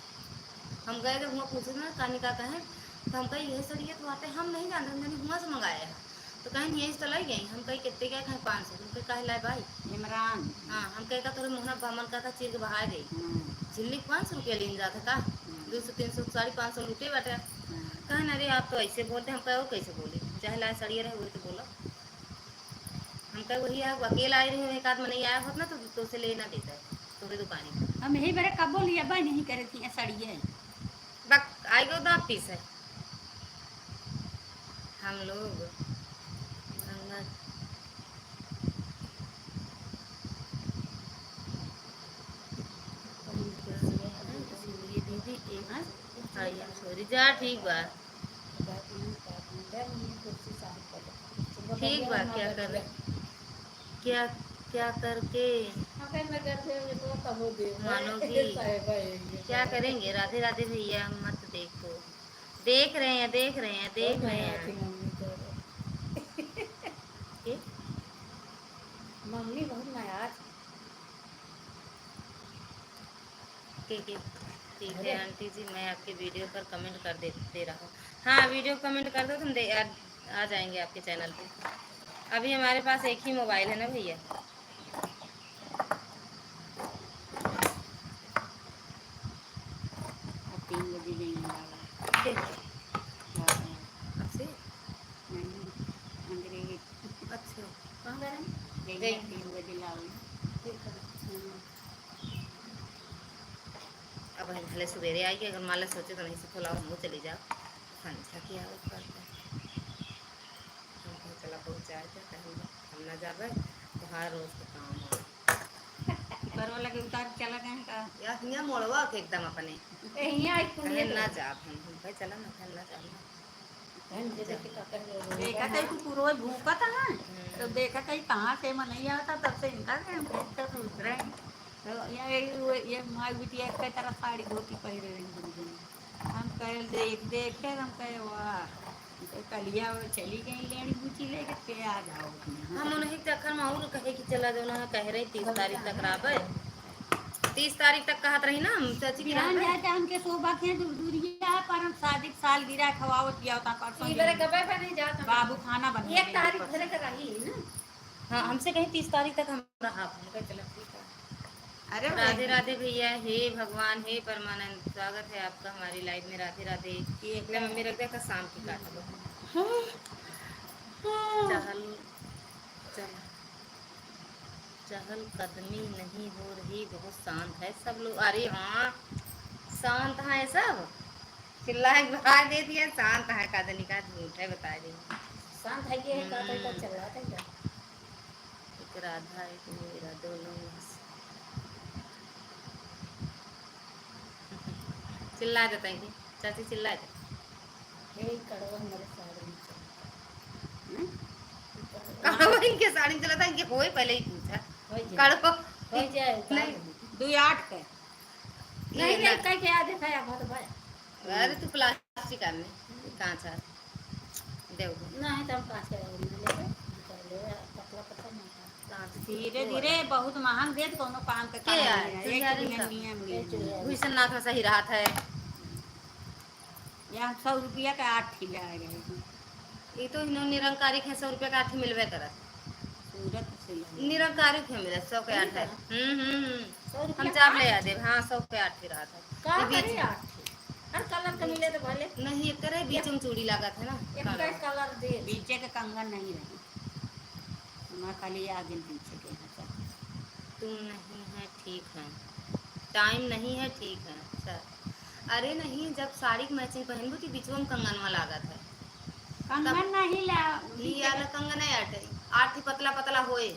हम गए थे वहाँ पूछे ना कानी का कहे तो हम कहीं यही सड़ी है तो आते हम नहीं जानते मैंने वहाँ से मंगाया है तो कहीं यही तो लाई गई हम कहीं कितने गए कहीं 500 तुम कहे लाए भाई इमरान हाँ हम कहे का थोड़े मोहना बामन का था चीर के बहा दे झिल्ली 500 रुपया लेने जाता था 200 300 500 लूटे बैठे कहे ना अरे आप तो ऐसे बोलते हम कहे वो कैसे बोले चाहे लाए सड़िए रहे वही तो बोला हम कहे वही आप अकेला आए रहे एक आदमी नहीं आया होता ना तो उसे लेना देता है तुम्हारी दुकान हम यही बड़े कब बोलिए भाई नहीं करे थी सड़िए बक आई गो दाप पीस है हम लोग दीदी सॉरी जा ठीक बा ठीक बा क्या कर क्या क्या करके मानोगी क्या करेंगे राधे राधे भैया मत देखो देख रहे हैं देख रहे हैं देख रहे हैं मम्मी बहुत नाराज ठीक है आंटी जी मैं आपके वीडियो पर कमेंट कर दे रहा हूँ हाँ वीडियो कमेंट कर दो तुम आ जाएंगे आपके चैनल पे अभी हमारे पास एक ही मोबाइल है ना भैया 3 बजे जाएंगे आपसे अंग्रेजी अच्छा कहाँ गए हैं? गई 3 बजे लाओ अब हम भले सवेरे आइए अगर मान लो सोचे तो नहीं से खोला हम चले जाओ अच्छा किया करता हम चला पहुँचाए थे हम ना जावे तो हर रोज का काम परवा लगे उतार चला गए का या हिया मोड़वा के एकदम अपने यहाँ आई तुम कहे ना जा हम भाई चला ना कहे ना जाना देखा था कि पूरा भूखा था ना तो देखा था कहाँ से मन नहीं आता तब से इनका दूसरे तो ये माई बिटिया कई तरह साड़ी धोती पहन रही हम कहे देख देख के हम कहे वाह, तो कलिया वो चली गई लेनी पूछी लेकर के आ जाओ अपने। हम उन्हें चक्कर में और कहे कि चला जाओ ना, कह रही 30 तारीख तक राबे, 30 तारीख तक कहत रही ना हम चाची की ध्यान राबे। जाते हमके शोभा के दूर दूरिया पर हम शादी के साल गिरा खवावत किया होता परसों इधर कबे पे नहीं जाता बाबू खाना बना 1 तारीख भरे का रही ना। हाँ हमसे कहीं 30 तारीख तक हम रहा, हम कहे चलो ठीक है। अरे राधे राधे भैया, हे भगवान, हे परमानंद, स्वागत है आपका हमारी लाइफ में। राधे राधे। ले मम्मी रख दे का शाम की काट दो। चहल चल चहल कदमी नहीं हो रही, बहुत शांत है सब लोग। अरे हाँ शांत है सब, चिल्लाए बता दे दिया शांत है, कदनी का झूठ है बता दी। शांत है ये का तो चल रहा था क्या। एक राधा एक मेरा, दोनों चिल्ला देता है चाची, चिल्ला दे। हे कड़वा हमारे सारे में कड़वा इनके साड़ी में चला था, इनके होए पहले ही पूछा कड़वा हो जाए नहीं 2-8 के नहीं नहीं कह के आ देखा या बहुत भाई। अरे तू प्लास्टिक में कांच है देव नहीं तो हम कांच के ले ले पतला पतला नहीं कांच धीरे धीरे बहुत महंग देत कोनो काम के के यार, काम तुझे एक यार नियम भूषण नाथ में सही राहत है। यहाँ 100 रुपया का 8 खिला रहे ये तो इन्होंने निरंकारी है, 100 रुपये का 8 मिलवे करत, सूरत से निरंकारी के मिले 100 के 8 है। 100 हम रुपया चाप ले आ दे। हाँ 100 के 8 ही रहा का था। ये करे यार हर कलर का मिले तो भले नहीं एक करे बीच में चूड़ी लागत है ना, एक कलर दे पीछे के कंगन नहीं रहे हमारा खाली आगे पीछे के हैं तुम नहीं है ठीक है, टाइम नहीं है ठीक है सर। अरे नहीं, जब साड़ी की मैचिंग पहनबू तो बीच में कंगन में लागत है। कंगन नहीं ला ये वाला कंगन है आठ ही पतला पतला होए,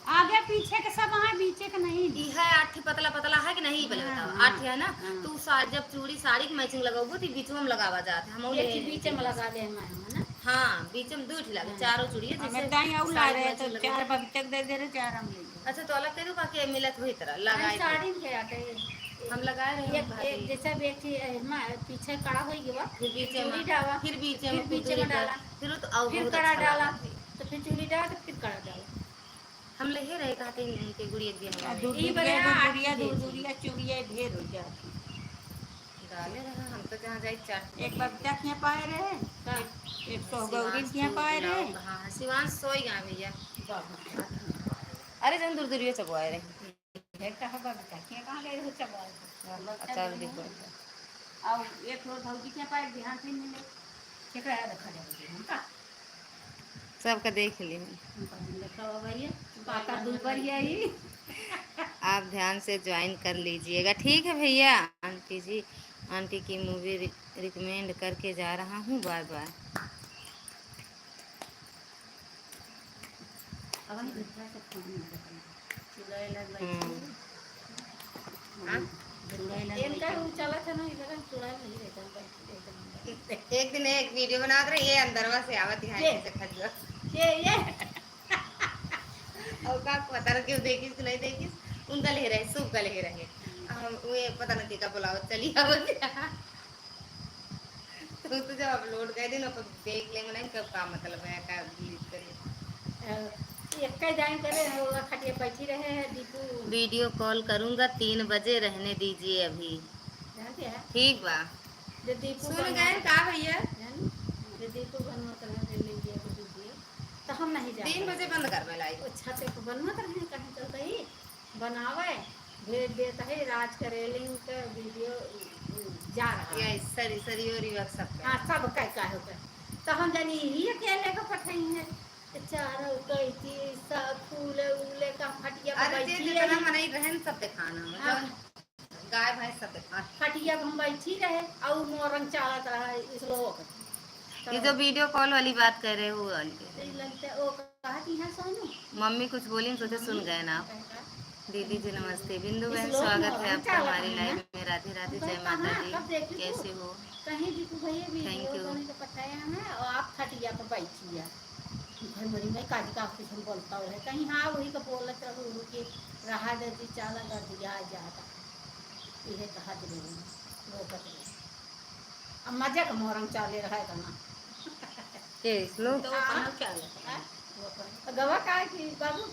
आगे पीछे के सब वहाँ पीछे के नहीं ई है आठ ही पतला पतला है कि नहीं पहले बताओ। हाँ, 8 है ना, हाँ। तू जब चूड़ी साड़ी की मैचिंग लगाओगे तो बीच में लगावा जाता है। हम ये बीच में लगा दे हम ना। हाँ बीच में 2 लगे, चारों चूड़ी है हमें दाई और ला रहे तो 4 बजे तक दे दे रहे 4 हम ले गए। अच्छा तो अलग कह दो बाकी मिलत वही तरह नहीं, लगाए थे। साड़ी में क्या थे हम लगाए रहे एक एक जैसा व्यक्ति पीछे कड़ा हो गया फिर बीच चूड़ी में डाला फिर बीच फिर में बीच में डाला फिर तो और फिर बहुत कड़ा अच्छा डाला लगा। तो फिर चूड़ी डाला तो फिर कड़ा डाला। हम ले रहे कहते हैं उनके गुड़िया दिया दूर ई बड़े दूरिया दूर दूरिया चूड़िया ढेर हो जाती डाले रहा। हम तो जहाँ जाए चाट एक बच्चा क्या पाए रहे एक सौ गौरी क्या पाए रहे हाँ शिवांश सोई गया भैया। अरे जन दूर दूरिया चबुआए रहे। एक कहा बच्चा क्या कहाँ गए हो चबाल अच्छा देखो और एक रोज भौजी क्या पाए ध्यान से मिले क्या रखा जाए सबका देख ली। पाका दुपहरिया ही आप ध्यान से ज्वाइन कर लीजिएगा ठीक है भैया। आंटी जी, आंटी की मूवी रिकमेंड करके जा रहा हूँ, बाय बाय। एक दिन एक वीडियो बना रहे ये अंदरवा से आवत है ये और का पता नहीं क्यों देखिस कि नहीं देखिस, उनका ले रहे सूप का ले रहे हम वे पता नहीं का बुलाओ चली आवत तो जब अपलोड कर दिन तो देख लेंगे नहीं कब का मतलब है का डिलीट करिए। एक जाइन करे होगा खटिया बैठी रहे हैं दीपू वीडियो कॉल करूंगा 3 बजे, रहने दीजिए अभी जानते हैं ठीक बा। जो दीपू सुन गए का भैया, जो दीपू बनवा करने दे लीजिए तो दीजिए तो हम नहीं जाते 3 बजे बंद कर मैं लाइव। अच्छा से बनवा करने कहीं तो सही बनावे भेज देता है राज करे लिंक वीडियो जा रहा ये है सरी सरी और रख सकते हाँ सब का होता तो हम जानी ही अकेले को पठाई है चारों कई चीज सब फूले उले का खटिया पे अरे जे बैठी जितना रही मनाई रहन सब दिखाना मतलब गाय भैंस सब दिखा। खटिया पे हम बैठी रहे और मोरंग चालत रहा इस लोग ये जो वीडियो कॉल वाली बात कर रहे हो वाली लगता ओ कहा कि है सोनू मम्मी कुछ बोली सोचे सुन गए ना आप। दीदी जी नमस्ते, बिंदु बहन इस लोग स्वागत है में आपका चालक हमारी है लाइव ना? में। राधे राधे, तो जय कहाँ? माता कब दी, देखी तू? कैसे हो? कहीं दीपू भैया Thank वीडियो you. बने के पठाया है और आप खटिया पे बैठी है घर मरी में काजी का कुछ हम बोलता है कहीं हाँ वही का बोलत रहो कि रहा देती चाला कर दिया जाता यह कहा दे रोकत अब मजा का मोरंग चाले रहा है तना के इसलो तो कहाँ चाले गवा का है कि बाबू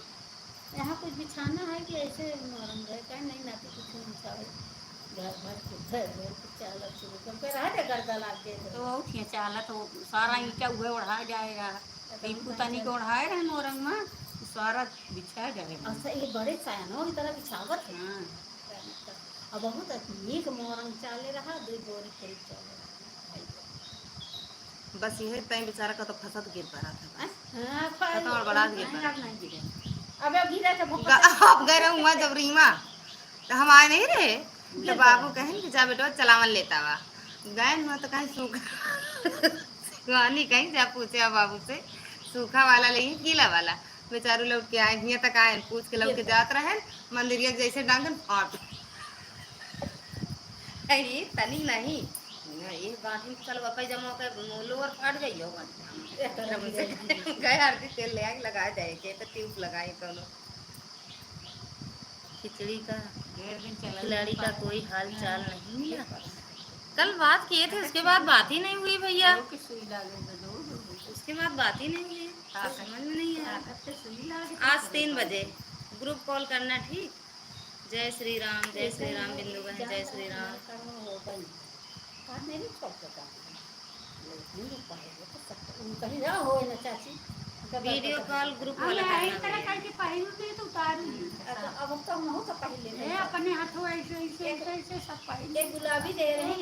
यहाँ कुछ बिछाना है कि ऐसे मोरंग है क्या नहीं ना तो कुछ नहीं चाहे घर भर के चाला शुरू करके रहा दे गर्दा लाग के तो उठिए चाला तो सारा ईटा उहे ओढ़ा जाएगा इनको तनी को ओढ़ाए रहे मोरंग में सारा बिछा जाएगा अच्छा ये बड़े सायनों की तरह बिछावत है हाँ अब बहुत नीक मोरंग चाले रहा दो बोरी करीब चाले बस यही टाइम बेचारा का तो फसद गिर पड़ा था हां तो और बड़ा गिर पड़ा नहीं गिरे अब गिरा तो अब गए हुआ जब रीमा तो हम आए नहीं रहे तो बाबू कहें कि जा बेटा चलावन लेता हुआ गए हुआ तो कहीं सूखा कहीं जा पूछे बाबू से सूखा वाला नहीं गीला वाला बेचारू लौट के आए हियाँ तक आए पूछ के लौट के जात रहे मंदिरिया जैसे डांगन फाट ये तनी नहीं ये गांठी चल वापस जमा के लोअर फाट गई हो गए आरती तेल ले आके लगा जाए के तो ट्यूब लगाए दोनों खिचड़ी का खिलाड़ी का कोई हाल चाल नहीं मिला कल बात किए थे उसके बाद बात ही नहीं हुई भैया उसके बाद बात ही नहीं हुई समझ में नहीं आया आज 3 बजे ग्रुप कॉल करना ठीक जय श्री राम बिंदु बहन जय Shri Ram video call group call अब तो हो तो पहले अपने हाथों ऐसे सब पहले गुलाबी दे रहे हैं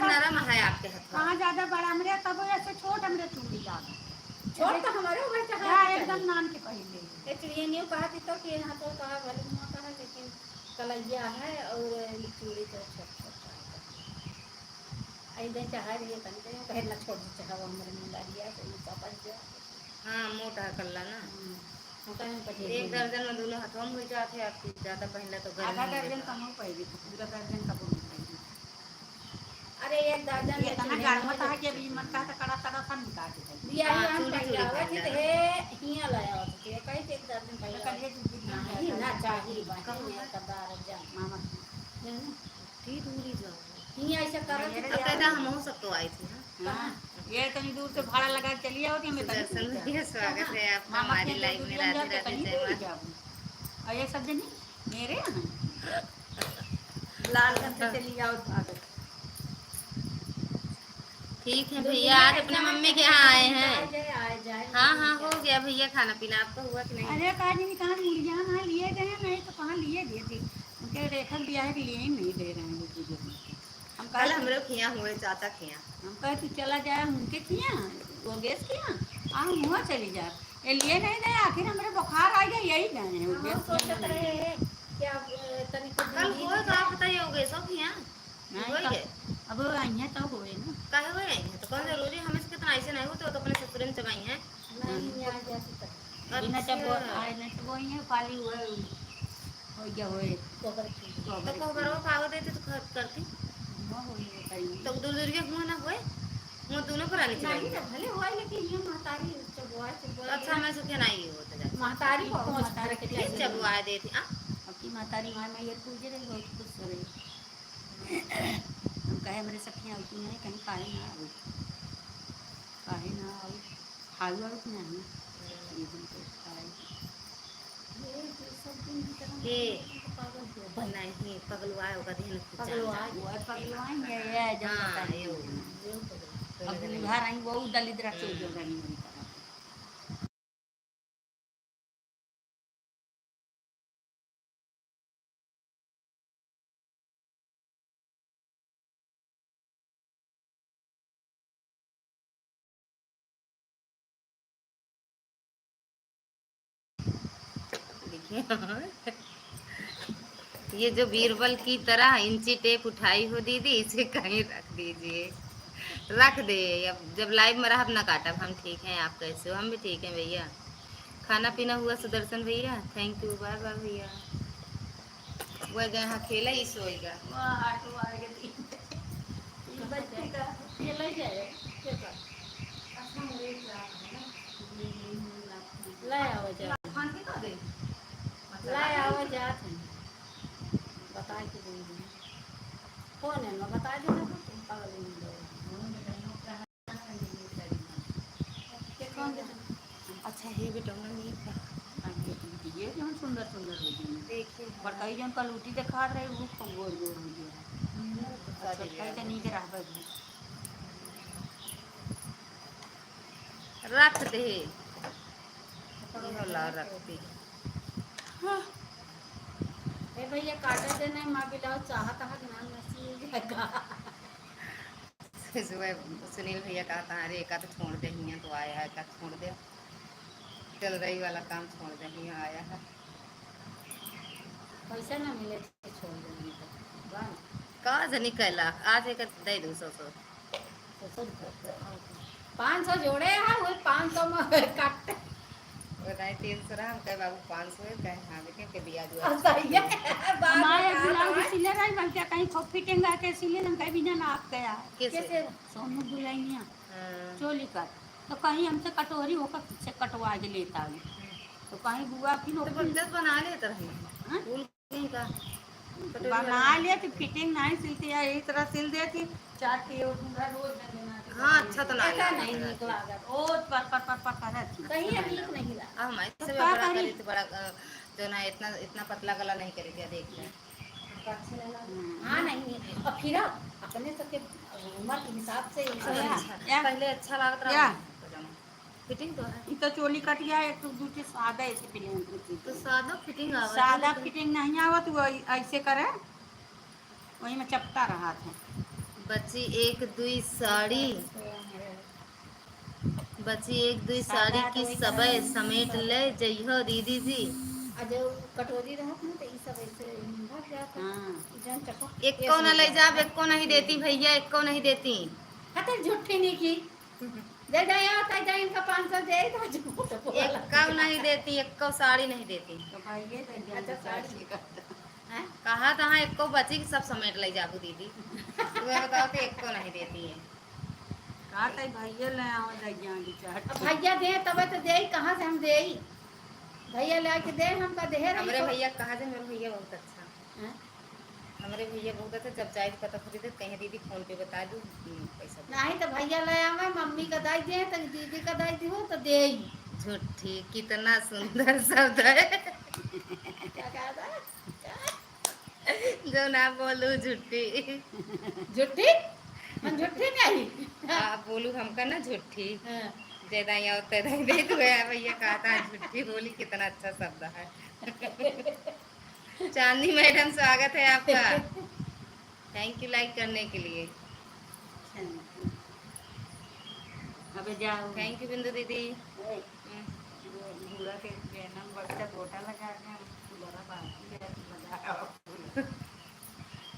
नरम है आपके हाथ कहाँ ज्यादा बड़ा हमरे तब ऐसे छोट हमरे चूड़ी ज्यादा छोट तो हमारे ऊपर चाहा एकदम नान के पहले ये न्यू कहा थी तो कि हाथों कहा भले मुंह कहा लेकिन कलैया है और चूड़ी तो छोट ऐसे चाह रही है तन कहे ना छोड़ चाहा हमरे मुंडा लिया तो पापा दिया हाँ मोटा कल्ला ना एक दर्जन में दोनों हाथों में हो जाते आपकी ज्यादा पहले तो आधा दर्जन कम हो पाएगी तो पूरा दर्जन कब हो पाएगी अरे एक दर्जन ये तना गाड़ मत है कि अभी मन का कड़ा कड़ा सा निकाल दे दिया हम पहले आवत है हिया लाया होत है कई एक दर्जन पहले कलिए नहीं ना चाहिए बाकी में कदार जा मामा ठीक दूरी जाओ हिया ऐसा करत तो कहता हम हो सब तो आई थी हां ये तनी दूर से भाड़ा लगा के चली आओ हमें दर्शन में स्वागत है आपका हमारी लाइफ में राधे राधे जय माता और ये सब जनी मेरे यहाँ लालगंज से चली आओ स्वागत ठीक है भैया आज अपने मम्मी के यहाँ आए हैं हाँ हो गया भैया खाना पीना आपका हुआ कि नहीं अरे काजी कहाँ मुर्गियाँ ना लिए गए नहीं तो कहाँ लिए गए थे उनके रेखा दिया है कि लिए ही नहीं दे रहे हैं हम कल हम लोग खिया हुए चाचा खिया हम कहे तू चला जाए उनके खिया वो गैस खिया हम हुआ चली जाए ये लिए नहीं गए आखिर हमारे बुखार आ गया यही गए हैं कल होएगा आप बताइए हो गए सब खिया अब आइए तो होए ना काहे होए हैं तो कौन जरूरी हमें से कितना ऐसे नहीं होते तो अपने ससुर में चबाई हैं नहीं आ जाती बिना जब आए नहीं तो वो ही पाली हुए हो गया होए तो खबर वो पाव देते तो करती तो दूर के हुआ ना हुए वो दोनों पुरानी चलाई भले हुआ लेकिन ये महतारी चबुआ अच्छा मैं सुखे नहीं होता जाता महतारी को महतारी के चबुआ देती अब की महतारी मां में ये पूजे रही बहुत खुश रही हम कहे मेरे सखियाँ आती हैं कहीं काहे ना आओ हालवा नहीं ये दिन तो खाए ये नहीं पगलवाए होगा ध्यान पगलवाएंगे ये अब घर आई वो दलित रखे जो गनी ये जो बीरबल की तरह इंची टेप उठाई हो दीदी इसे कहीं रख दीजिए रख दे अब जब लाइव में रहा ना काटब हम ठीक हैं आप कैसे हो हम भी ठीक हैं भैया खाना पीना हुआ सुदर्शन भैया थैंक यू बाय बाय भैया वह गए हाँ खेला ही सोएगा बता के कौन है मैं बता देना तुम पागल नहीं सुंदर सुंदर हो गई। देखिए बड़काई जौन कलूटी देखा रहे वो खूब गोर गोर हो गया। छोटकाई तो नहीं के रहबे भी। रख दे होला रखती। हाँ। ए भैया काटे देना माँ बिलाओ चाहत है ज्ञान नसीब जाएगा। सुबह सुनील भैया कहा था अरे एक तो छोड़ दे हियाँ तो आया है, एक छोड़ दे, चल रही वाला काम छोड़ दे हियाँ आया है। पैसा ना मिले थे छोड़ देने का का जनी कैला आज एक दे दू 100 500 जोड़े हैं वो 500 में काटते बताए 300 रहा हम कहे बाबू 500 है कहे हाँ बेटे के दिया दुआ सही है हमारे ब्लाउज सिले रही मैं क्या कहीं खूब फिटिंग आके सिले ना कहीं बिना नाप गया। कैसे सोनू बुलाइनिया हाँ, चोली कर तो कहीं हमसे कटोरी होकर पीछे कटवा के लेता हूँ तो कहीं बुआ फिर तो बंदर बना ले तरह हाँ? फूल कहीं का बना लिया कि फिटिंग नहीं सिलती है यही तरह सिल देती 4 की और पूरा रोज में देना। हाँ अच्छा तो ना ऐसा नहीं निकला ओ पर करत कहीं ठीक नहीं लगा अब हमारे तो से का बड़ा करी? करी तो बड़ा जो ना इतना इतना पतला गला नहीं करेगी देख ले हाँ नहीं और फिर अपने सबके उम्र के हिसाब से या? पहले अच्छा लगता या? रहा फिटिंग तो है ये तो चोली कट गया एक तो दूसरी सादा ऐसे प्लेन तो सादा फिटिंग आवा सादा फिटिंग नहीं आवत वो ऐसे करे वही में चपटा रहा था। बच्ची एक दुई साड़ी बच्ची एक दुई साड़ी सादा की तो वही सबे करना। समेट ले जइहो दीदी जी और जो कटोरी रहत ना तो ये सब ऐसे भाग जाता हाँ जन चपक एक को न ले जाब एक को नहीं देती भैया एक को नहीं देती हते झूठी नहीं की दे दे आता है इनका 500 दे तो झूठ एक को नहीं देती एक को साड़ी नहीं देती तो भाई ये तो अच्छा, साड़ी। हैं कहा तहाँ एक को बची कि सब समेट ले जाबू दीदी तुम्हें बताओ कि एक को नहीं देती है कहा था भैया ले आओ जाएंगे चाट अब भैया दे तबे तो दे कहाँ से हम दे भैया ले के दे हमका दे हमारे भैया कहा जाए मेरे भैया बहुत अच्छा हैं? हमारे भैया बहुत अच्छा जब जाए पता खरीदे कहीं दीदी फोन पे बता दूँ पैसा दे। नहीं तो भैया ले आवे मम्मी का दाई दे तो दीदी का दाई दी हो तो दे झूठी कितना सुंदर शब्द है क्या कहा था जो ना बोलू झूठी झूठी हम झूठी नहीं आप बोलू हमका ना झूठी हाँ। ज्यादा यहाँ तेदा दे तू भैया कहा था झूठी बोली कितना अच्छा शब्द है चांदनी मैडम स्वागत है आपका थैंक यू लाइक करने के लिए अबे जाओ थैंक यू बिंदु दीदी बूढ़ा के जन्म बच्चा गोटा लगा के फुलरा बाकी लगा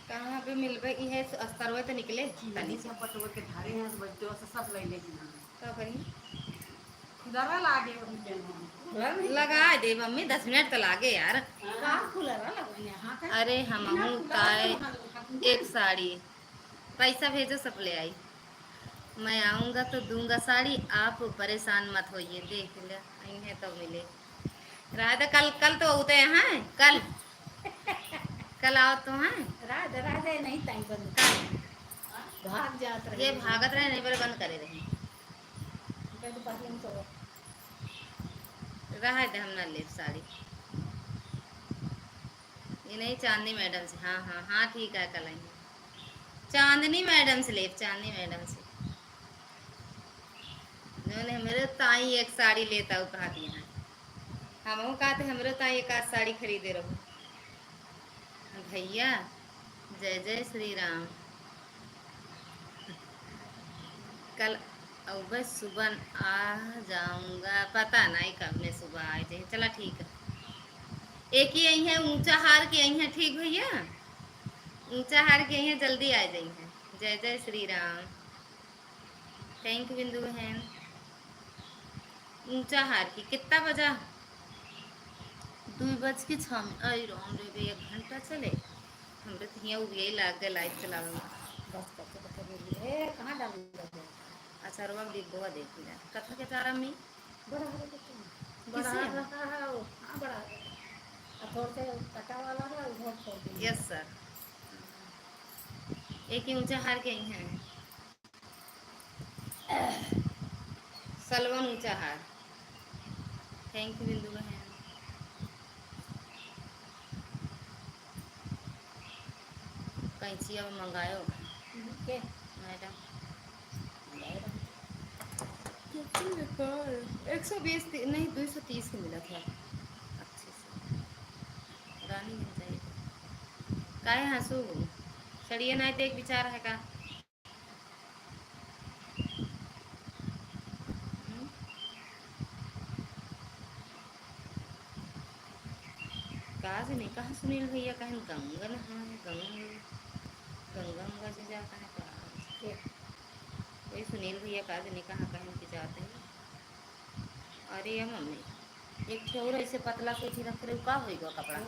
कहाँ पे मिलबे ये अस्तर तो निकले तनी सब पटवा के धारे हैं तो बच्चों से सब ले ले का करी खुदरा लागे वही जन्म लगा दे मम्मी 10 मिनट तो लागे यार कहाँ खुला रहा यहाँ का अरे हम ताए एक साड़ी पैसा भेजो सब ले आई मैं आऊँगा तो दूंगा साड़ी आप परेशान मत होइए देख ले है तो मिले राधा कल कल तो होते हैं कल आओ तो हैं राधे राधे नहीं टाइम पर भाग जात रहे ये भागत रहे नहीं पर बंद करे रहे तो पहले हम तो रहा दे हम ना ले साड़ी ये नहीं चांदनी मैडम से हाँ हाँ हाँ ठीक है कल आएंगे चांदनी मैडम से ले चांदनी मैडम से जो मेरे ताई एक साड़ी लेता हूँ कहा दिया हम कहते हमरे ताई एक आध साड़ी खरीदे रहो भैया जय जय श्री राम कल अब सुबह आ जाऊंगा पता नहीं कब मैं सुबह आ जाए चला ठीक है एक ही यही है ऊंचा हार के यही है ठीक भैया ऊंचा हार के यही है जल्दी आ जाइए जय जय श्री राम थैंक यू बिंदु बहन ऊंचा हार की कितना बजा 2:06 आई राम रे बे 1 घंटा चले हमरे तो हियाँ यही लाग गए लाइट चलावे बस करके ए कहाँ डालूंगा अचारवा डिब्बा देख लिया कथा के चारा में बड़ा बड़ा किसे? रहा है वो हाँ बड़ा और थोड़ा से कटा वाला है उधर छोड़ दीजिए यस सर एक ही ऊंचा हार के ही हैं सलवन ऊंचा हार थैंक यू बिंदु बहन कैंची अब मंगायो के मैडम। मंगाए रहो। 120 नहीं 230 की मिला था अच्छे से। रानी मिल जाएगी काहे हंसू सड़िए नहीं तो एक विचार है का। हम्म? कहा से नहीं कहा सुनील भैया कहीं गंगा नहा गंगा गंगा गंगा से जाता है का के कोई सुनील भैया कहा से नहीं कहाँ कहीं के जाते हैं। अरे मम्मी एक ठोर ऐसे पतला से ही रख रहे का होगा कपड़ा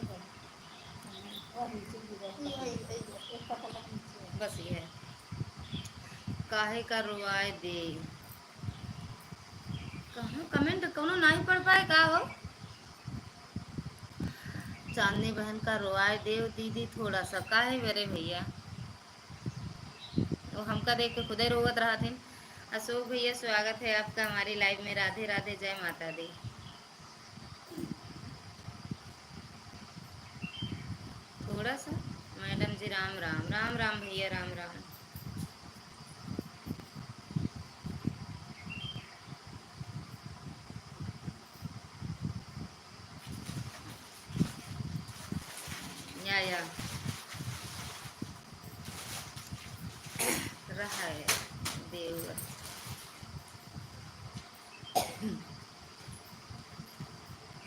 और नीचे गिरा एक पता नीचे है। बस ये है काहे का रुआए दे कहाँ कमेंट कोनो नहीं पढ़ पाए का हो। चांदनी बहन का रोआए देव दीदी थोड़ा सा काहे मेरे भैया वो हमका देख के खुदे रोवत रहा थे। अशोक भैया स्वागत है आपका हमारी लाइव में। राधे राधे जय माता दी। थोड़ा सा मैडम जी राम राम राम राम भैया राम राम। या रहा है देव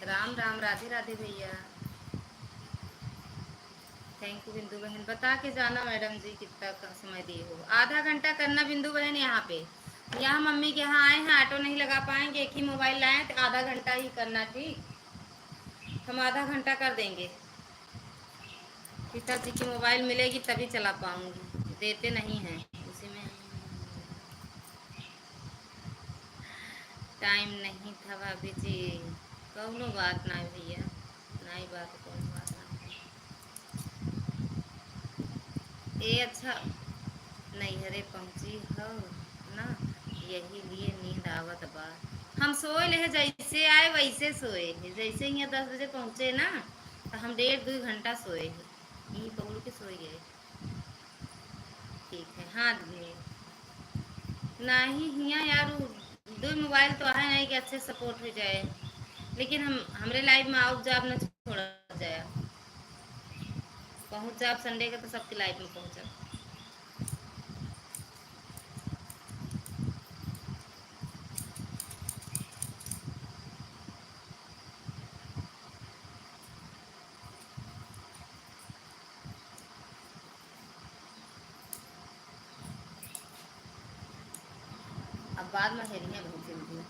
राम राम राधे राधे भैया। थैंक यू बिंदु बहन बता के जाना मैडम जी कितना का समय दिए हो। आधा घंटा करना बिंदु बहन यहाँ पे यहाँ मम्मी के यहाँ आए हैं ऑटो नहीं लगा पाएंगे एक ही मोबाइल लाए तो आधा घंटा ही करना ठीक हम आधा घंटा कर देंगे। पिताजी की मोबाइल मिलेगी तभी चला पाऊंगी देते नहीं हैं उसी में टाइम नहीं था भाभी जी। कौनो बात ना भैया नहीं बात कौनो बात ना ये अच्छा नैहरे पहुँची हो ना यही लिए नींद आवत बा। हम सोए ले जैसे आए वैसे सोए जैसे यहाँ 10 बजे पहुँचे ना तो हम 1.5-2 घंटा सोए यही पकड़ के सोए गए। ठीक है हाँ नहीं यहाँ यार दो मोबाइल तो है नहीं कि अच्छे सपोर्ट हो जाए लेकिन हम हमरे लाइव में आओ जाब न छोड़ा जाए पहुँच जाब संडे का तो सबके लाइव में पहुँचा। अब बाद में हेरियाँ बहुत जल्दी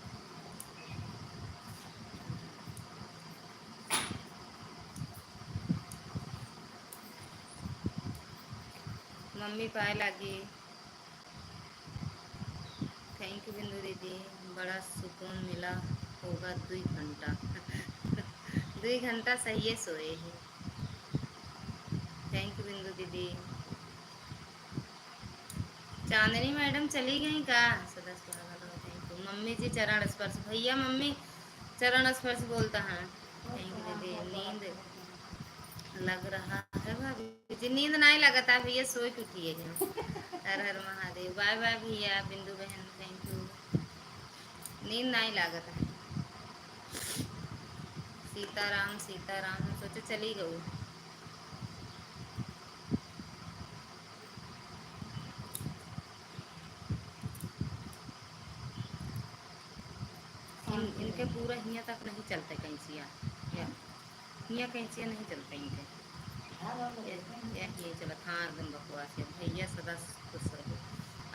मम्मी पाए लगी। थैंक यू बिंदु दीदी बड़ा सुकून मिला होगा 2 घंटा 2 घंटा सही है सोए हैं। थैंक यू बिंदु दीदी। चांदनी मैडम चली गई का सदस्य थैंक यू मम्मी जी चरण स्पर्श भैया मम्मी चरण स्पर्श बोलता है। थैंक यू दीदी नींद लग रहा है भाभी जी नींद नहीं लगता भैया सोए के उठिए हर हर महादेव बाय बाय भैया बिंदु बहन थैंक यू नींद नहीं लागत है। सीताराम सीताराम हम सोचे चली गई इनके पूरा हियाँ तक नहीं चलते कैंचिया हियाँ कैंचिया नहीं चलते इनके ये चलत हाँ एकदम बकवास है भैया सदा खुश रहो।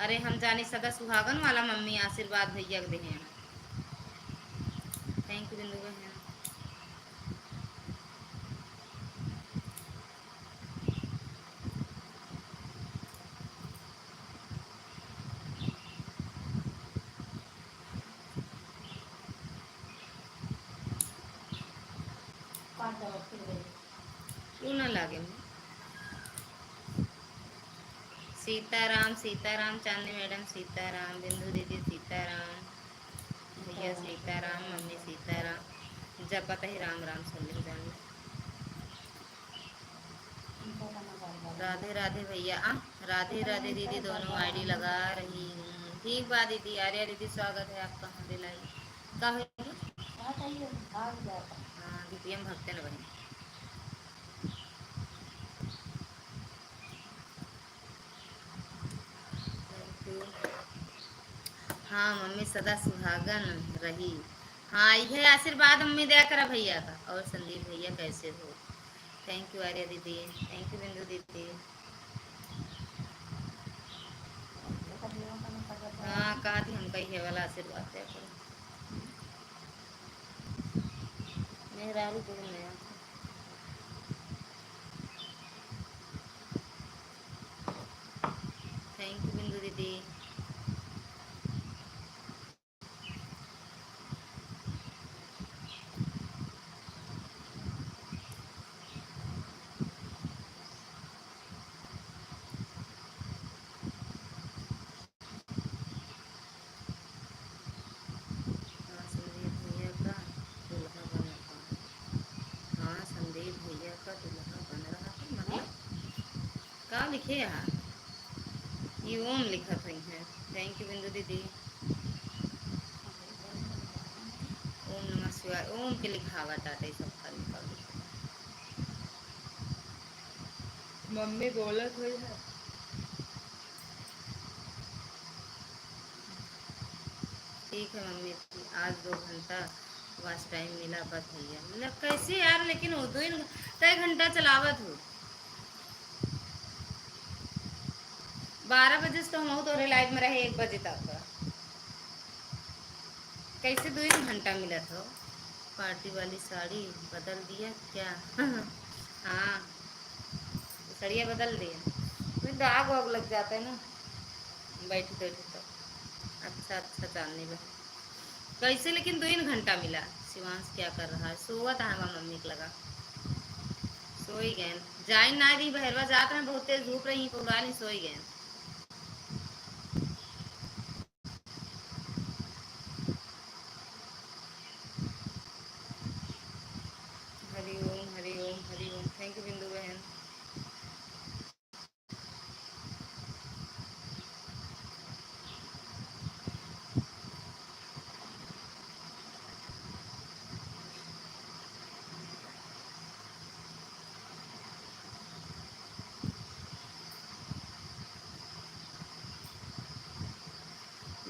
अरे हम जाने सदा सुहागन वाला मम्मी आशीर्वाद भैया के दें। थैंक यू बिंदु बहन। क्यों ना लागे सीताराम सीताराम चांदनी मैडम सीताराम बिंदु दीदी सीताराम भैया सीताराम मम्मी सीताराम जपत ही राम राम सुन जान राधे राधे भैया। राधे राधे दीदी, दोनों आईडी लगा रही हूँ। ठीक बात दीदी। आर्या दीदी स्वागत है आपका हमारे लाइव का है। हाँ दीदी हम भगते न बनी। हाँ मम्मी सदा सुहागन रही। हाँ ये आशीर्वाद मम्मी दया करा भैया का। और संदीप भैया कैसे हो? थैंक यू आर्या दीदी, थैंक यू बिंदु दीदी। हाँ कहा थी हम कही है वाला आशीर्वाद दया करो। मेहरारू को नया थैंक यू बिंदु दीदी। हाँ संदीप भैया का दुल्हा बन रहा है। हाँ संदीप भैया का दुल्हा बन रहा है मतलब का लिखे यहाँ ये ओम लिखा था है। थैंक यू बिंदु दीदी। ओम नमः शिवाय। ओम के लिखावा टाटा सब का लिखा। मम्मी बोलत हुई है। ठीक है मम्मी, आज 2 घंटा बस टाइम मिला बस भैया। मतलब कैसे यार, लेकिन वो 2 घंटा चलावत हो। 12 बजे से तो हम तो लाइव में रहे 1 बजे तक। कैसे 2 घंटा मिला था? पार्टी वाली साड़ी बदल दिया क्या? हाँ सड़िया बदल दिया। फिर दाग वाग लग जाता है ना बैठी बैठी तो। अच्छा अच्छा चांदनी बहन कैसे, लेकिन 2 घंटा मिला। शिवांश क्या कर रहा है? सोवा था हमारा मम्मी को लगा सोई गए। जाई ना रही बहरवा जात में बहुत तेज धूप रही पौड़ा नहीं सोई गए। हरि ओम हरि ओम हरि ओम। थैंक यू बिंदु बहन।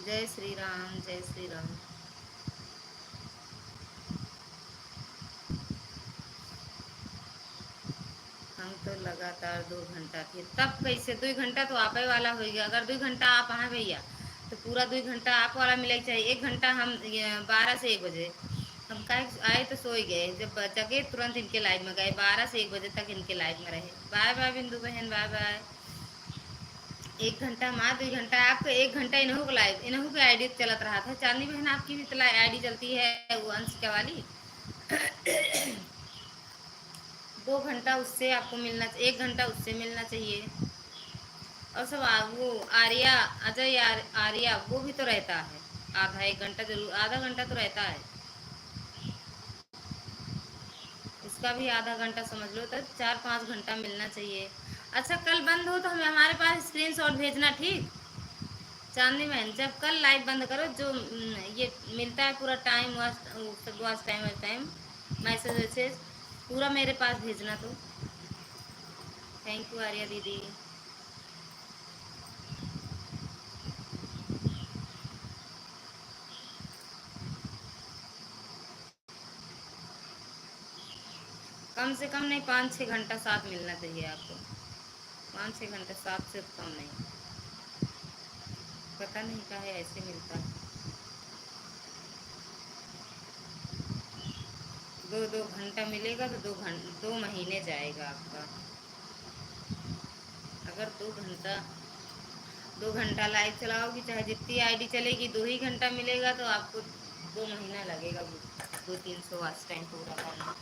जय श्री राम जय श्री राम। हम तो लगातार 2 घंटा थे तब कैसे 2 घंटा तो आप ही वाला हो गया। अगर 2 घंटा आप आए भैया तो पूरा 2 घंटा आप वाला मिलना चाहिए। 1 घंटा हम 12 से 1 बजे हम कहे आए तो सोई गए। जब जगे तुरंत इनके लाइव में गए। 12 से 1 बजे तक इनके लाइव में रहे। बाय बाय बिंदु बहन बाय बाय। 1 घंटा माँ 2 घंटा आपको 1 घंटा इन्हों को लाइव इन्हों की आईडी चलत रहा था। चांदनी बहन आपकी भी तो आईडी चलती है वो अंशिका वाली। 2 घंटा उससे आपको मिलना, 1 घंटा उससे मिलना चाहिए। और सब वो आर्या अजय आर्या वो भी तो रहता है। आधा 1 घंटा जरूर, आधा घंटा तो रहता है। इसका भी आधा घंटा समझ लो तो 4-5 घंटा मिलना चाहिए। अच्छा कल बंद हो तो हमें हमारे पास स्क्रीनशॉट भेजना ठीक। चांदनी बहन जब कल लाइव बंद करो जो ये मिलता है पूरा टाइम वास्ट टाइम मैसेज वैसेज पूरा मेरे पास भेजना तो। थैंक यू आर्या दीदी। कम से कम नहीं 5-6 घंटा साथ मिलना चाहिए आपको। 5-6 घंटे साथ से कम नहीं। पता नहीं का है ऐसे मिलता है। 2-2 घंटा मिलेगा तो 2 महीने जाएगा आपका। अगर 2 घंटा लाइव चलाओगी चाहे जितनी आईडी चलेगी 2 ही घंटा मिलेगा तो आपको 2 महीना लगेगा 200-300 वॉच टाइम पूरा करना।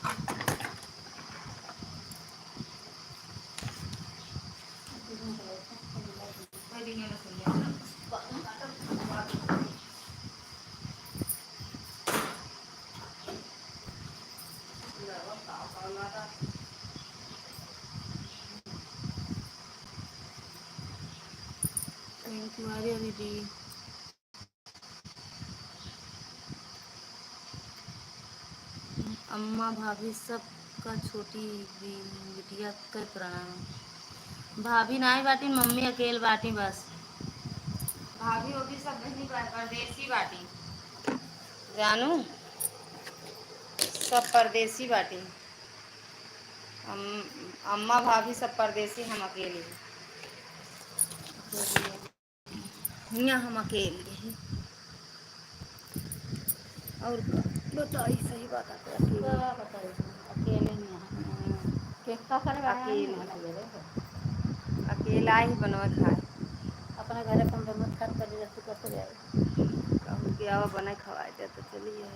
अम्मा भाभी सबका छोटी बिटिया के प्रणाम। भाभी नाई बाटी, मम्मी अकेले बाटी बस। भाभी वो भी सब नहीं परदेसी बाटी जानू, सब परदेसी बाटी। अम्मा भाभी सब परदेसी, हम अकेले यहाँ, हम अकेले हैं। और बताई सही बात है, क्या बताइए, अकेले ही यहाँ क्या करे अकेला ही बनवा खाए। अपने घर अपन बनवा खा कर जैसे कैसे जाए, कहूँ कि आवा बना खवाए दे तो चलिए।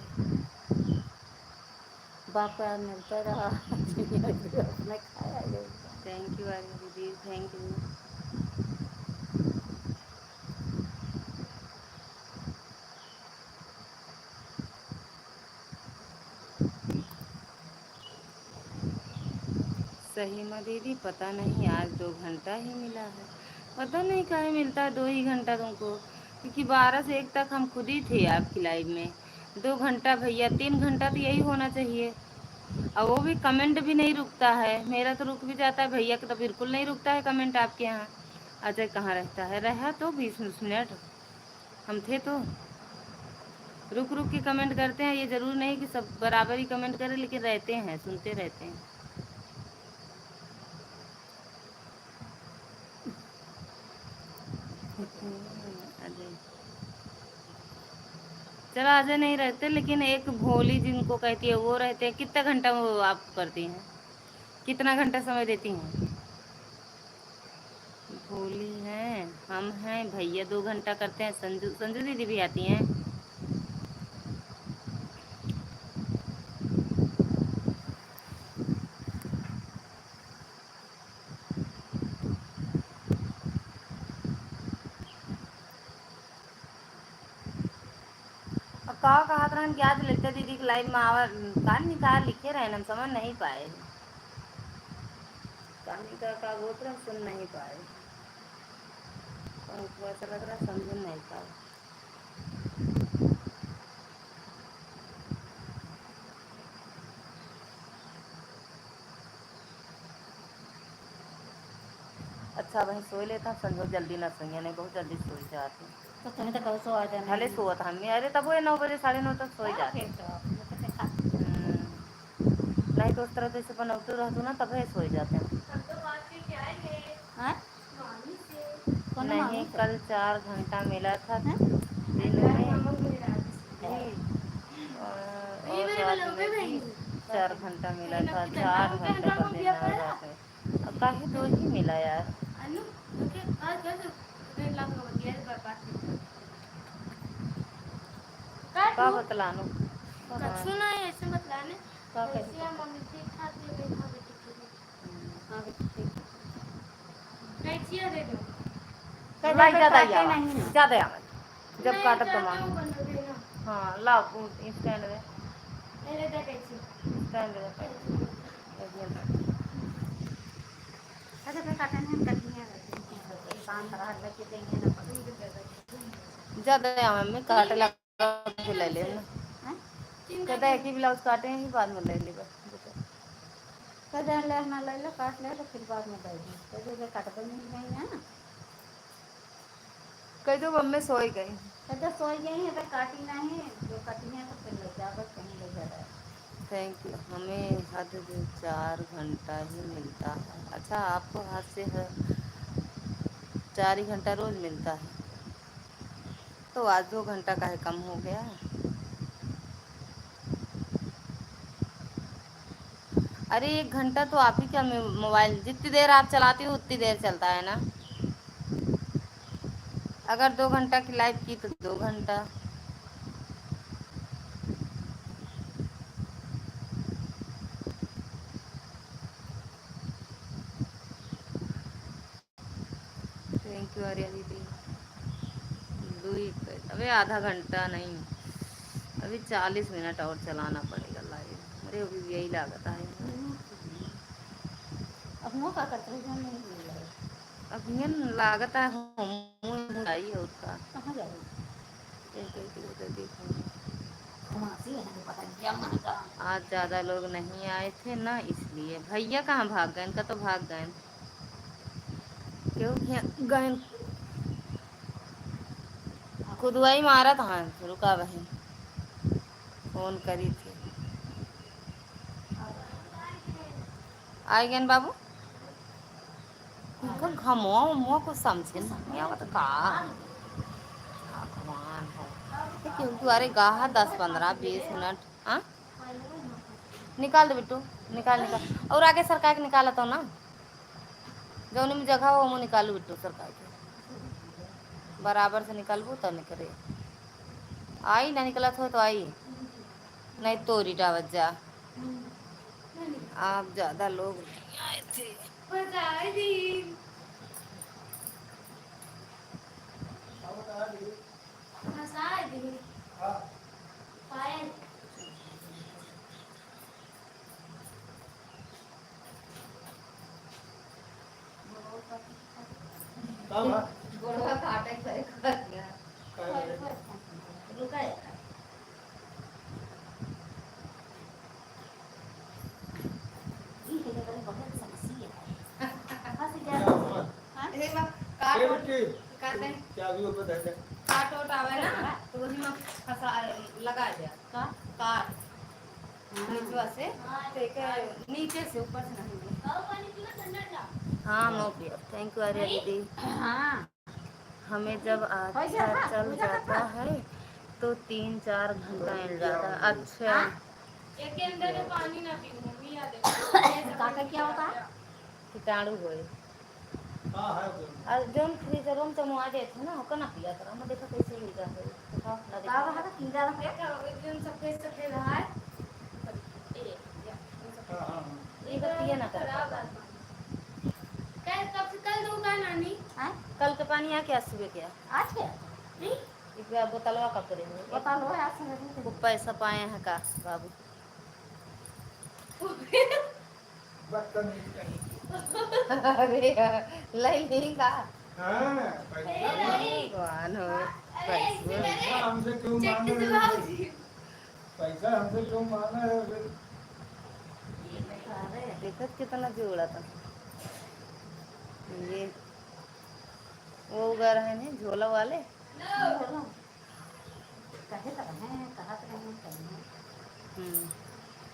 बाप का मिलता रहा अपने खाया जाए। थैंक यू दीदी, थैंक यू। सही में दीदी पता नहीं, आज 2 घंटा ही मिला है। पता नहीं काहे मिलता है 2 ही घंटा तुमको, क्योंकि 12 से 1 तक हम खुद ही थे आपकी लाइव में। 2 घंटा भैया, 3 घंटा तो यही होना चाहिए। और वो भी कमेंट भी नहीं रुकता है, मेरा तो रुक भी जाता है, भैया का तो बिल्कुल नहीं रुकता है कमेंट आपके यहाँ। अजय कहाँ रहता है, रहा तो 20 मिनट हम थे तो। रुक रुक के कमेंट करते हैं, ये ज़रूर नहीं कि सब बराबर ही कमेंट करें, लेकिन रहते हैं, सुनते रहते हैं। अजय, चलो अजय नहीं रहते, लेकिन एक भोली जिनको कहती है वो रहते हैं। कितना घंटा वो आप करती हैं, कितना घंटा समय देती हैं? भोली हैं, हम हैं भैया 2 घंटा करते हैं। संजू, संजू दीदी भी आती हैं। कहा था कि आज लेते दीदी की लाइव में आवा, कान निकाल लिखे रहे, हम समझ नहीं पाए। कहानी का बोल रहे सुन नहीं पाए, तो ऐसा लग रहा समझ नहीं पाए। अच्छा वहीं सो लेता, संजो जल्दी ना सोइए, नहीं बहुत जल्दी सो जाते। तो तुम्हें तो कल सो आ जाना भले सोआ था हमने, अरे तब वो 9 बजे 9:30 तक सो जाते। नहीं तो उस तरह जैसे बनौतू रहतू ना, तब सो जाते हैं। नहीं, कल 4 घंटा मिला था दिन में, और रात में भी 4 घंटा मिला था। 4 घंटे का दिन और रात में, अब काहे 2 ही मिला यार। का बतलानो कछु नहीं ऐसे बतलाने। क्या कैसे हैं मम्मी, ठीक ठाक है बेटा बेटी ठीक हाँ बेटी ठीक है। कैचिया दे दो। लाई ज्यादा काटे आवा, नहीं है। ज्यादा आवा, जब नहीं काटत तो चाहते मांग। वो बंद देना। हाँ लाओ स्टैंड में, मेरे दे कैची। स्टैंड में अरे फिर काटे नहीं, कट नहीं है, शांत रहा लेके देंगे ना पकड़। ज्यादा आवा में काट लगा के ले ले ना, कहता है कि ब्लाउज काटे ही बाद में ले ले बस। कदे ले ना ले लो, काट ले तो फिर बाद में दे दी, कदे काट तो नहीं है ना। कह दो मम्मी सोई गई। कदे सोई गई है तो काटी नहीं, जो काटी है तो फिर ले जा, बस कहीं ले जा रहा है। Thank you. हमें हद से 4 घंटा ही मिलता है। अच्छा आपको हद से 4 ही घंटा रोज मिलता है, तो आज 2 घंटा का है कम हो गया। अरे 1 घंटा तो आप ही का मोबाइल, जितनी देर आप चलाती हो उतनी देर चलता है ना। अगर 2 घंटा की लाइव की तो 2 घंटा। थैंक यू आर्या दीदी। अबे आधा घंटा नहीं, अभी 40 मिनट और चलाना पड़ेगा लाइव। अरे अभी यही लागत है। अब नो का करते हैं नहीं मिल रहा है। अब ये लागत है हम चाहिए उसका। कहाँ जाओगे? देखो घुमाती है तो पता नहीं क्या महंगा। आज ज़्यादा लोग नहीं आए थे ना, इसलिए। भैया कहाँ भाग गए? इनका तो भाग गए। क्यों गए? खुदवाई मारा था। रुका बहन, फोन करी थी। आए गए बाबू। इनका घमो उमो कुछ समझे नहीं आवत का। भगवान हो। क्यों तुम्हारे गाह 10 15 20 मिनट। हाँ, निकाल दो बिट्टू, निकाल निकाल। और आगे सरकार के निकाला तो ना, जौन में जगह हो वो निकालू बिट्टू। सरकार के बराबर से निकालबू तब निकले। आई ना निकलत हो तो आई, नहीं तोरी डावत जा। आप ज़्यादा लोग नहीं आए थे। गोड़वा काटे करे कर गया। रुका है। ये है तो बहुत समस्या है। हाँ से क्या? हाँ? ए बा काट दे। काट ओट आवे ना तो वही में फंसा लगा दिया। का? काट नीचे से, तो एक नीचे से ऊपर से नहीं। पानी पीना ठंडा ठंडा। हाँ नो पिया। थैंक यू आर्या दीदी। हाँ। हमें जब अच्छा चल जाता है तो 3 4 घंटा मिल जाता है। अच्छा, एक के अंदर में पानी ना पी मम्मी याद काका क्या होता है? कीटाणु होए। और जोन फ्रीजर में तो मुआ देते ना, होकर ना पिया करो। मैं देखो कैसे ही जाते दिखाओ ना का देखो। रहा था कीड़ा रहा। देखा एकदम सफेद सफेद है ये तो पिया ना कर। कल दूंगा नानी। हैं? कल का पानी आ क्या सुबह क्या? आज क्या? नहीं एक बार बोतलवा का करेंगे। बता लो आज से नहीं। वो पैसा पाए हैं का बाबू? अरे ले लेगा। भगवान हो। पैसा हमसे क्यों मांग रहे हो? पैसा हमसे क्यों मांग रहे हो फिर? देखो कितना जोड़ा था ये। वो उगा रहे हैं झोला वाले। कहे तो हैं कहा तो हैं।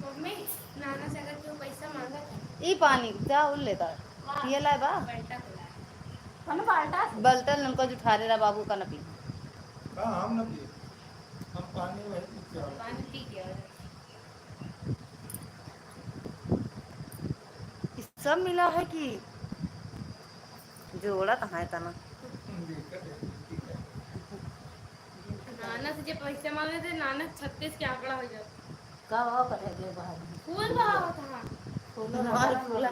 मम्मी नाना से अगर क्यों पैसा मांगा था ई पानी जा उल लेता पिए लाए बा। बेटा बुलाया कौन बाल्टा? बल्टन उनको जो ठारे रहा बाबू का न पी। हाँ हम न पिए, हम पानी वही पीते हैं। पानी पी गया सब मिला है कि जोड़ा कहाँ है तना? नाना से जब पैसे मांगे थे नाना 36 के आंकड़ा हो जाता का वो करे ले बाहर। फूल बहा था माल फूला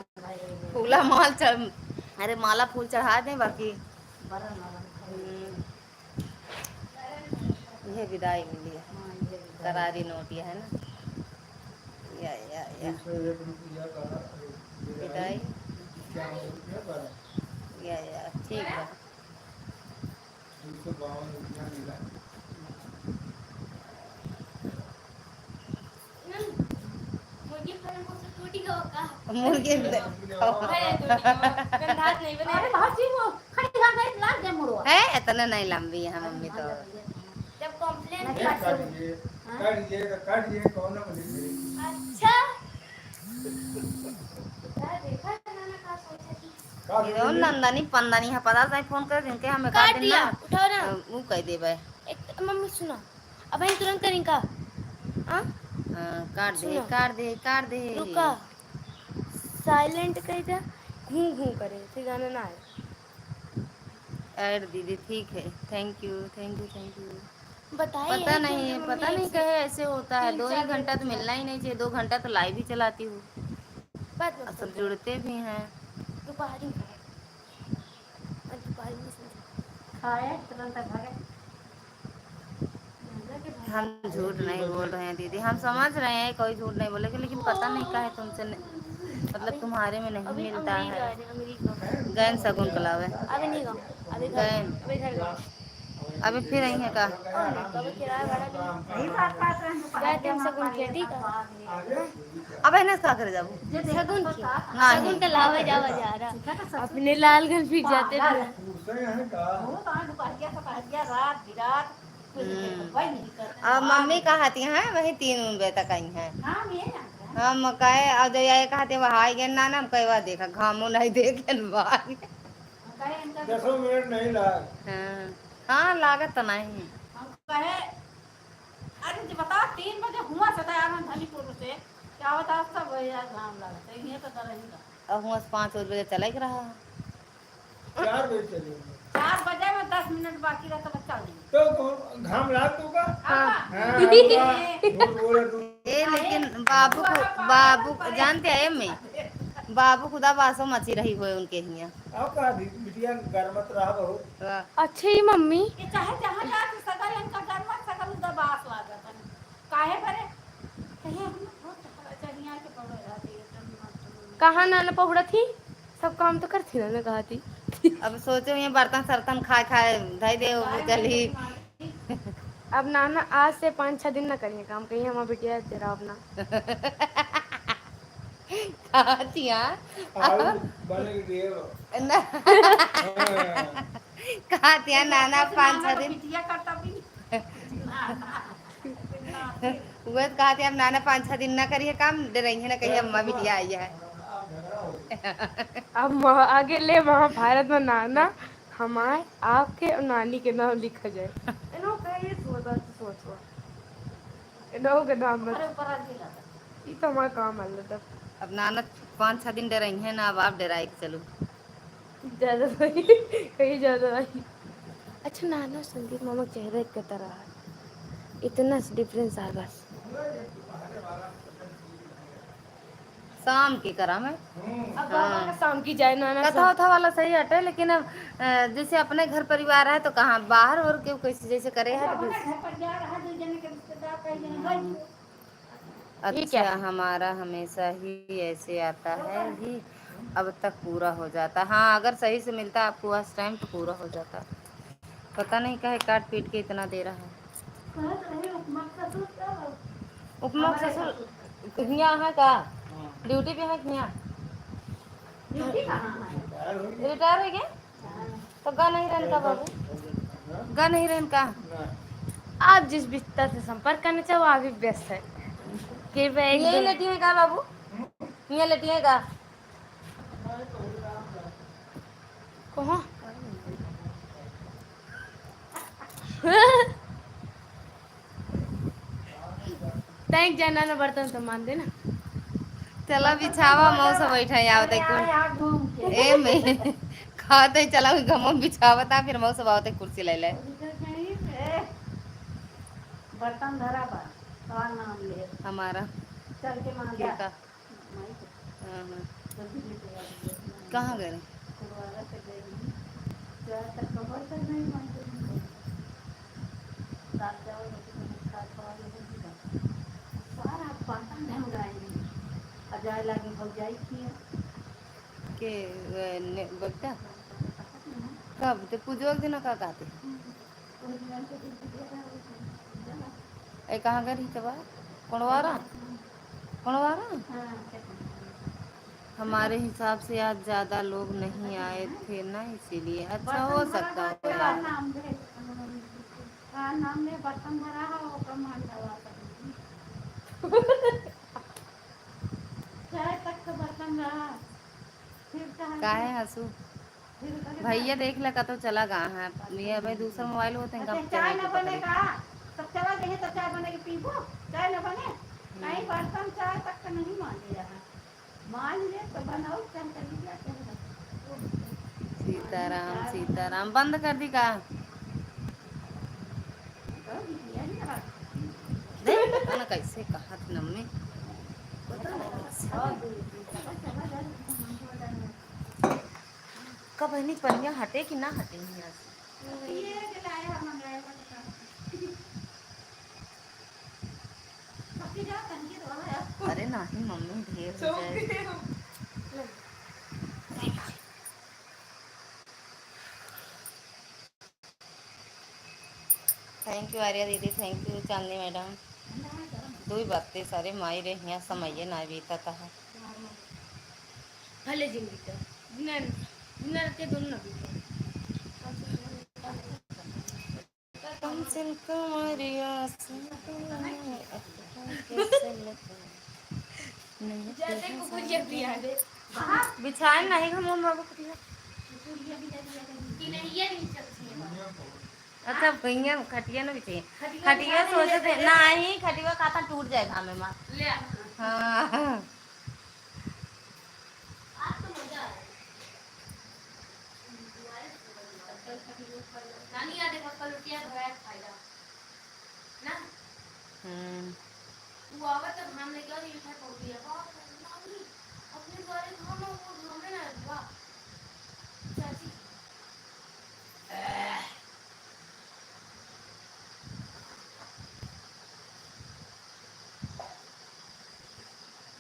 फूला माल चढ़। अरे माला फूल चढ़ा दें बाकी। बरन यह विदाई मिली है। करारी नोटिया है ना। या विदाई या ठीक है। 252 रुपया मिला। मुर्गी फार्म को टूटी का मुर्गी गंधात नहीं बने अरे बहुत जी वो खड़ी खा गई लाग दे मुड़वा। है इतना नहीं लंबी है मम्मी तो। जब कंप्लेंट काट दिए कौन ना मुझे। अच्छा देखा नाना का सोचा थी ये नंदनी पंदनी है पता नहीं फोन कर जिनके हमें काट काट दिया देना। उठाओ ना वो कह देबे। एक मम्मी सुनो अब हम तुरंत करेंगे हां काट दे रुका साइलेंट कह दे घूं घूं करे फिर गाना ना आए ऐड दीदी ठीक है। Thank you. बताइए पता नहीं कहे ऐसे होता है। 2 ही घंटा तो मिलना ही नहीं चाहिए। 2 घंटा तो लाइव ही चलाती हूँ। बात असल जुड़ते भी हैं। दोपहरी दोपहरी में खाए तुरंत भागे। हम झूठ नहीं बोल रहे हैं दीदी। हम समझ रहे हैं कोई झूठ नहीं बोलेगा, लेकिन पता नहीं का है तुमसे मतलब तुम्हारे में नहीं मिलता है। गैन सगुन कलावे अभी नहीं गाओ अभी गैन अभी घर गाओ अभी फिर आई है का कब किराया भाड़ा यही बात बात रहे गए थे हम सगुन के ठीक है अब इन्हें का करे जाबू सगुन की नहीं सगुन के लावे जावा जा रहा अपने लालगंज फिर जाते थे पूछते हैं का वो तो आज दुपहरिया से पहरिया रात बिरात कोई भाई नहीं करता अब मम्मी कहती हैं वही 3 बजे तक आई हैं नाम ये ना हम कहे अब जब ये कहते वहाँ आई गए ना हम कई बार देखा घामो नहीं देखे बाहर कहे इनका 10 मिनट नहीं लाग हाँ हाँ लागत तो नहीं हम कहे अरे जी बताओ 3 बजे हुआ से तैयार हम धनीपुर से क्या बताओ सब यार घाम लगता है ये तो डर रहेगा अब हुआ 5 बजे चला ही रहा 4 बजे चले 4 बजे में 10 मिनट बाकी रहता बच्चा नहीं तो घाम लाग तू का हाँ हाँ झूठ बोले तू ए लेकिन बाबू जानते हैं मैं बाबू खुदा बासो मची रही हुए उनके हिया अब का बिटिया गरमत रहा बहुत अच्छी मम्मी ये चाहे जहाँ जा के सकल इनका जन्म सकल उधर बास लागत है काहे भरे कहे हम बहुत चढ़िया के पड़े रहते हैं कहाँ नाना पहुड़ा थी सब काम तो करती ना कहा थी अब सोचो ये बर्तन सर्तन खाए खाए धई दे चली अब नाना आज से 5-6 दिन ना करिए काम कहीं हमारा बिटिया जरा अपना कहतिया आलू बने के दिए कहतिया नाना 5-6 दिन बिटिया करता भी वो कहते अब नाना 5-6 दिन ना करिए काम डे रही है ना कहीं अम्मा बिटिया आई है अब आगे ले महाभारत में नाना हमारे आपके और नानी के नाम लिखा जाए इन्हों का ये सोचो इन्हों के नाम में अरे ऊपर आ गया ये तो हमारा काम है तब अब नाना 5-6 दिन डे रही है ना अब आप डराई के चलो ज्यादा सही कहीं ज्यादा नहीं अच्छा नाना संदीप मामा चेहरे की तरह है इतना डिफरेंस है बस शाम की करा मैं हाँ। शाम की जाए नाना कथा उथा वाला सही हटे लेकिन अब जैसे अपने घर परिवार है तो कहाँ बाहर और क्यों कैसे जैसे करे है तो फिर- घर पर जा रहा 2 जने के रिश्तेदार कहीं जने गई अच्छा हमारा हमेशा ही ऐसे आता है ही अब तक पूरा हो जाता हाँ अगर सही से मिलता आपको उस टाइम तो पूरा हो जाता पता नहीं कहे काट पीट के इतना दे रहा है उपमा ससुर यहाँ है का ड्यूटी पे है कि यहाँ ड्यूटी कहाँ है रिटायर हो गए तो गा नहीं रहने का बाबू गा नहीं रहने का आप जिस बिस्तर से संपर्क करना चाहो आप भी व्यस्त है कृपया एक यही लेटी है का बाबू यहाँ लेटी है का कहाँ थैंक जाना ना बर्तन तो मान देना चला बिछावा मौसा बैठा आवते कुल ए में खाते चला गमो बिछावता फिर मौसा आवते कुर्सी ले ले बर्तन धरा बा तो नाम ले हमारा चल के मांगा किरका हाँ, हाँ। कहाँ गए कुरवाला से गई चार तक कवर कर नहीं मानते दाल चावल रोटी खाट वाले सारा बर्तन ढंग आएंगे अजाय लगी हो जाई थी के बच्चा कब ते पूजो के दिन का कहते ए कहाँ गई तबा कौनवारा हमारे हिसाब से आज ज्यादा लोग नहीं आए थे ना इसीलिए अच्छा हो सकता है यार नाम ले बर्तन भरा है वो मान दवा चाय तक तो बर्तन रहा फिर काहे हंसू भैया देख लगा तो चला गया है ये भाई दूसरा मोबाइल होते हैं कब चाय न बनेगा तब चला गए तो चाय बनेगी पीबो चाय न बने नहीं बर्तन चाय तक का नहीं मान लिया है मान ले तो बनाओ चाय कर लिया सीताराम सीताराम बंद कर दी का देख पता ना कैसे कहा थी मम्मी कब नहीं पनिया हटे कि ना हटे यहाँ से अरे नहीं मम्मी ढेर हो जाए यू आर्या दीदी, थैंक यू चांदनी मैडम। दो ही बातें सारे माई रे यहाँ समय ना बीता था। भले जिंदगी का दिन के दोनों ना बीते। पेंसिल कमरिया जैसे कुकुरिया पिया दे बिछाए नहीं हम बाबू कुटिया। कि नहीं ये नहीं चलती है। अच्छा भैया खटिया ना बिछे, खटिया सोचे थे नहीं, खटिया काता टूट जाएगा हमें माँ। ले आ। हाँ आज तो मजा आया। नानी याद है कल लुटिया भरा खाएगा ना। वो आवत तब हम लेके और ये था पौड़िया बहुत नानी अपने द्वारे खाना वो हमें ना वाह चाची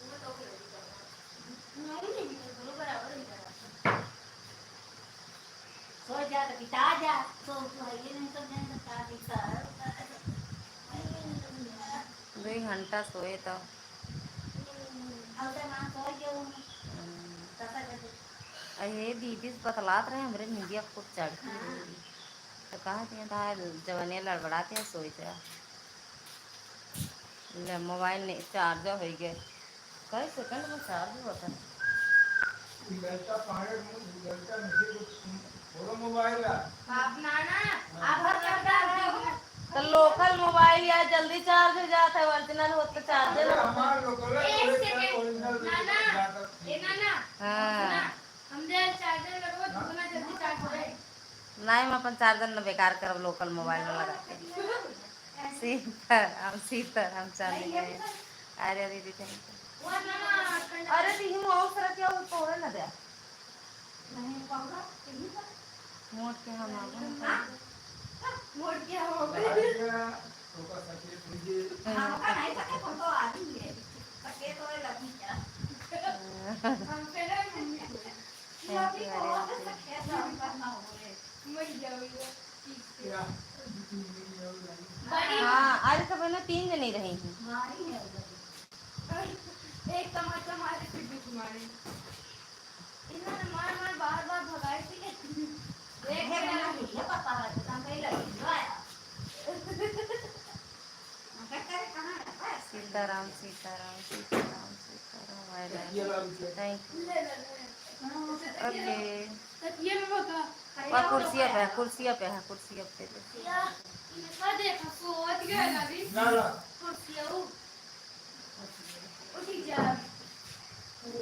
वो तो के नहीं दोनों बराबर ही करा। सो जा तो पिता जा सो ये नहीं सब नहीं सकता पिता 2 घंटा सोए तो अरे दीदी से बतलात रहे हमरे मीडिया खूब चढ़ती तो कहा था जवनिया लड़बड़ाते हैं सोई जा ले मोबाइल नहीं चार्जर हो गए कई सेकंड में चार्ज होता है। लड़का पहाड़ लड़का नहीं बोलो मोबाइल आप नाना आभर करता है तो लोकल मोबाइल या जल्दी चार्ज हो जाता है, ओरिजिनल हो तो चार्जर हमारा लोकल एक सेकंड नाना ए नाना हाँ हमने चार्जर लगवा दुगना जल्दी चार्ज हो जाए। नहीं मैं अपन चार्जर न बेकार करब लोकल मोबाइल में लगा के सीतर हम चले गए। अरे दीदी थैंक वो नाना अरे दी हम और तरह क्या वो तोड़े ना दे नहीं पाऊंगा कहीं पर मोट के हम आ मोड़ क्या हो तो का सके तुझे हां का नहीं सके फोटो आ रही है सके तो लगी क्या हम पहले थैंक यू अरे कैसा करना हो रे मर जाओगे क्या बड़ी हाँ आज तो मैंने 3 जने रही हूँ। मारी है उधर एक तमाचा मारे फिर भी मारे इन्होंने मार मार बार बार भगाए थे एक है ना ये पता है तो कहीं लगी जो आया करे कहां है सीताराम सीताराम सीताराम सीताराम ये वाला थैंक यू ले ले ओके तकिए में बता और कुर्सियाँ पे है कुर्सियाँ पे है कुर्सियाँ पे या इसका देखा सोच गया अभी ना ना कुर्सियां उठी जा लो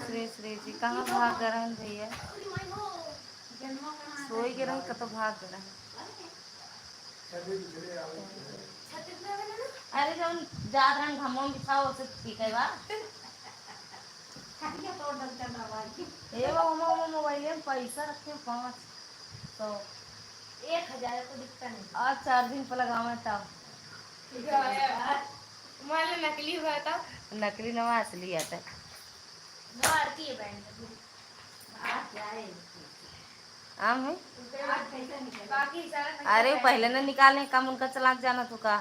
श्री श्री जी कहाँ भाग गए हैं भैया सोई के रंग तो भाग गए हैं। सभी धीरे आओ अरे जब जात रंग घमों बिछाओ से ठीक है बा खटिया तोड़ डलता ना भाई ये वो हम मोबाइल में पैसा रखे 500 1000 तो दिखता नहीं आज चार्जिंग पे लगावे तब मान नकली हुआ था नकली नवा असली आता है। भारती है बैंड बात क्या है आम है बाकी सारा अरे वो पहले न निकालने कम उनका चलाक जाना तो का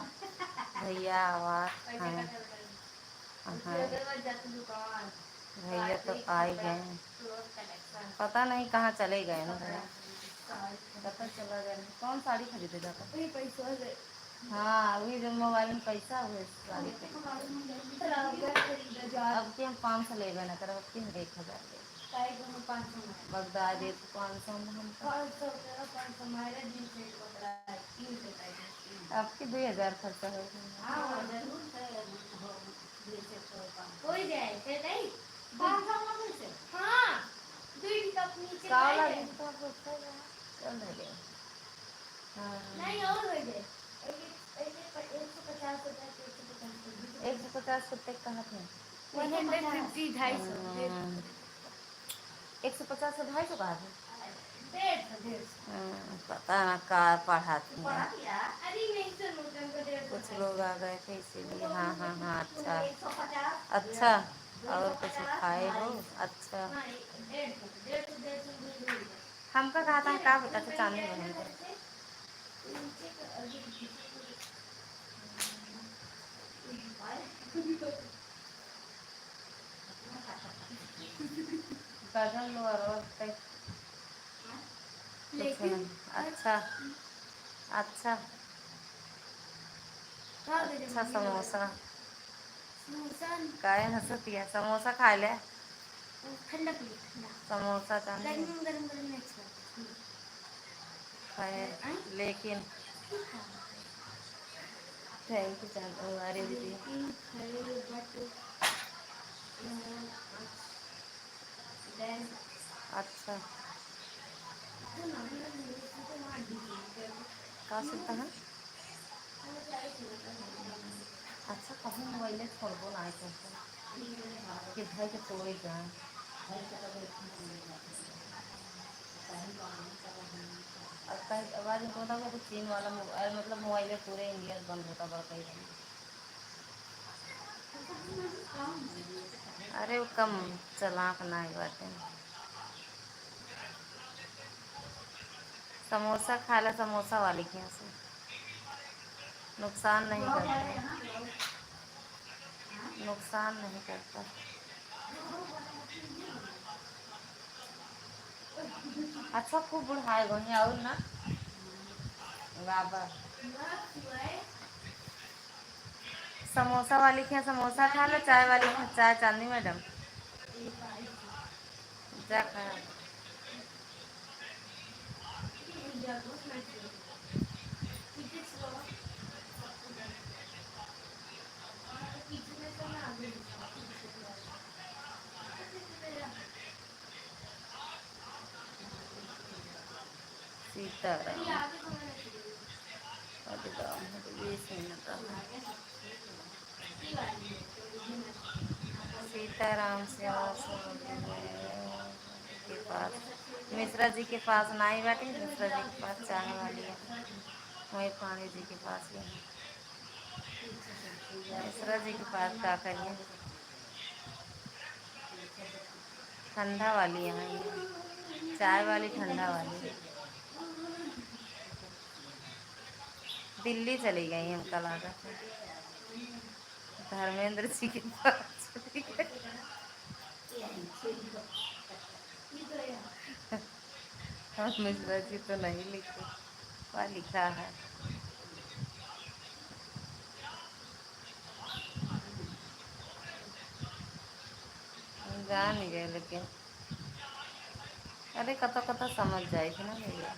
भैया वाह हाँ हाँ भैया तो आ ही गए हैं। पता नहीं कहाँ चले गए ना भैया पता चला गया कौन साड़ी खरीदे जाता पैसा दे हाँ वही जब मोबाइल में पैसा हुए साड़ी पे अब के हम 500 ले गए ना कर अब के हम 1000 ले बगदाद 500 में हम आपके 2000 खर्चा हो गया हो जाए फिर नहीं हाँ नीचे काला जूता होता है चल रहे हाँ नहीं और हो जाए 150 रुपये कहाँ थे 150 250 150 से 250 कहा थे 150 पता ना का पढ़ाती हैं अरे नहीं सुनो कुछ लोग आ गए थे इसीलिए हाँ हाँ हाँ अच्छा अच्छा और कुछ खाए हो? अच्छा, हमका कहा था का बेटा से चांदी बहन को। गजन लो और लेकिन अच्छा अच्छा अच्छा समोसा काहे हंसती है? समोसा खा ले। ठंडा पी ठंडा समोसा चांदी गर्मी में गरम गरम नहीं अच्छा खाए लेकिन थैंक यू चांदी हमारे दीदी। अच्छा का सुनता है? अच्छा कभी मोबाइल छोड़बो ना करते कि भाई के तोड़े जाए। अब कहीं आवाज में होता तो चीन वाला मोबाइल मतलब मोबाइल पूरे इंडिया में बंद होता बड़ा कहीं। अरे वो कम चलाक ना है बातें। समोसा खा ला समोसा वाली के यहाँ से नुकसान नहीं करता, नुकसान नहीं करता। अच्छा खूब बुढ़ाए गई और ना बाबा समोसा वाली के यहाँ समोसा खा लो, चाय वाली के यहाँ चाय। चांदी मैडम जा खा सीताराम। अरे राम, तो 20 मिनट सीताराम श्याम के पास मिश्रा जी के पास नाई बैठी। मिश्रा जी के पास चाय वाली है, वही पानी जी के पास ही है। मिश्रा जी के पास क्या करिए, ठंडा वाली है ये चाय वाली, ठंडा वाली। दिल्ली चली गई हम कल आकर धर्मेंद्र जी के पास चली गई। हाँ, मिश्रा जी तो नहीं लिखे, वह लिखा है। हम जान गए लेकिन अरे कतो कतो समझ जाए थी ना भैया।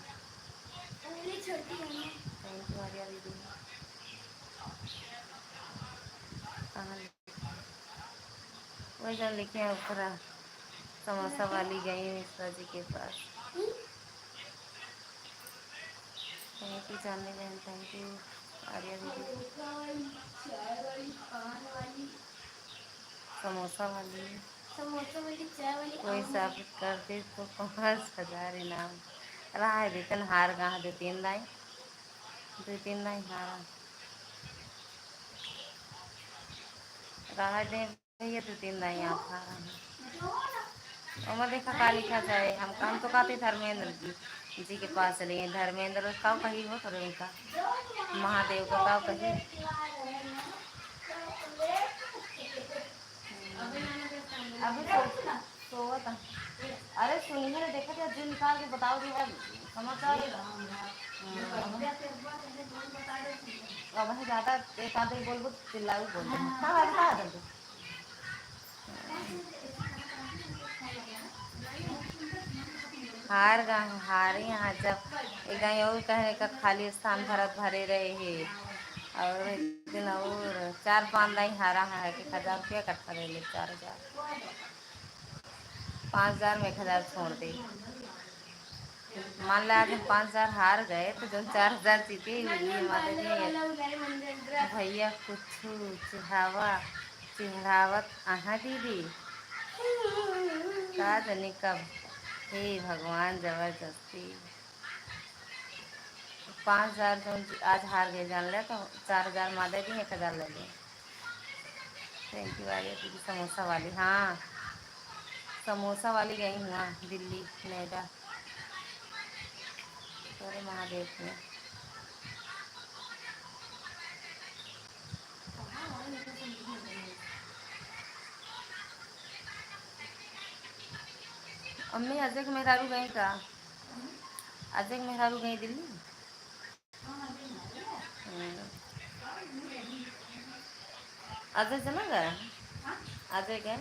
थैंक यू आर्या दीदी। कहाँ वही जो लिखे हैं ऊपर समोसा वाली गई मिश्रा जी के पास। थैंक यू जानने बहन, थैंक यू आर्या दीदी। समोसा वाली कोई साबित कर दे तो 5,000 इनाम रहा है। रिटर्न हार गहा दो तीन दाई हारा रहा दे भैया 2-3 दाई आप हारा है। और देखा का लिखा जाए हम तो कहते धर्मेंद्र जी के पास चले गए। धर्मेंद्र का कही हो थोड़े उनका महादेव को का कही। अभी सोवत अरे सुनिए देखा था जो निकाल के बताओ कि है समाचार। अब है ज़्यादा एक आधे बोल बोल चिल्लाऊ बोल कहाँ जल्दी हार यहाँ जब एक दिन और कहे का खाली स्थान भरत भरे रहे हैं और एक दिन और 4-5 दिन हारा है कि 1,000 रुपया इकट्ठा ले ले 4,000 5,000 में 1,000 छोड़ दे। मान ला आज 5,000 हार गए तो जो 4,000 जीते भैया कुछ चिढ़ावत आहा दीदी का जनी कब। हे भगवान जबरदस्ती 5,000 जो आज हार गए जान ले तो 4,000 माँ दे दी 1,000 ले ली। थैंक यू आर्या दीदी। समोसा वाली, हाँ समोसा वाली गई हूँ वहाँ दिल्ली नोएडा, अरे महादेव में। अम्मी अजय के मेहरारू गई का? अजय के मेहरारू गई दिल्ली। हम्म। अजय चला गया, अजय गए।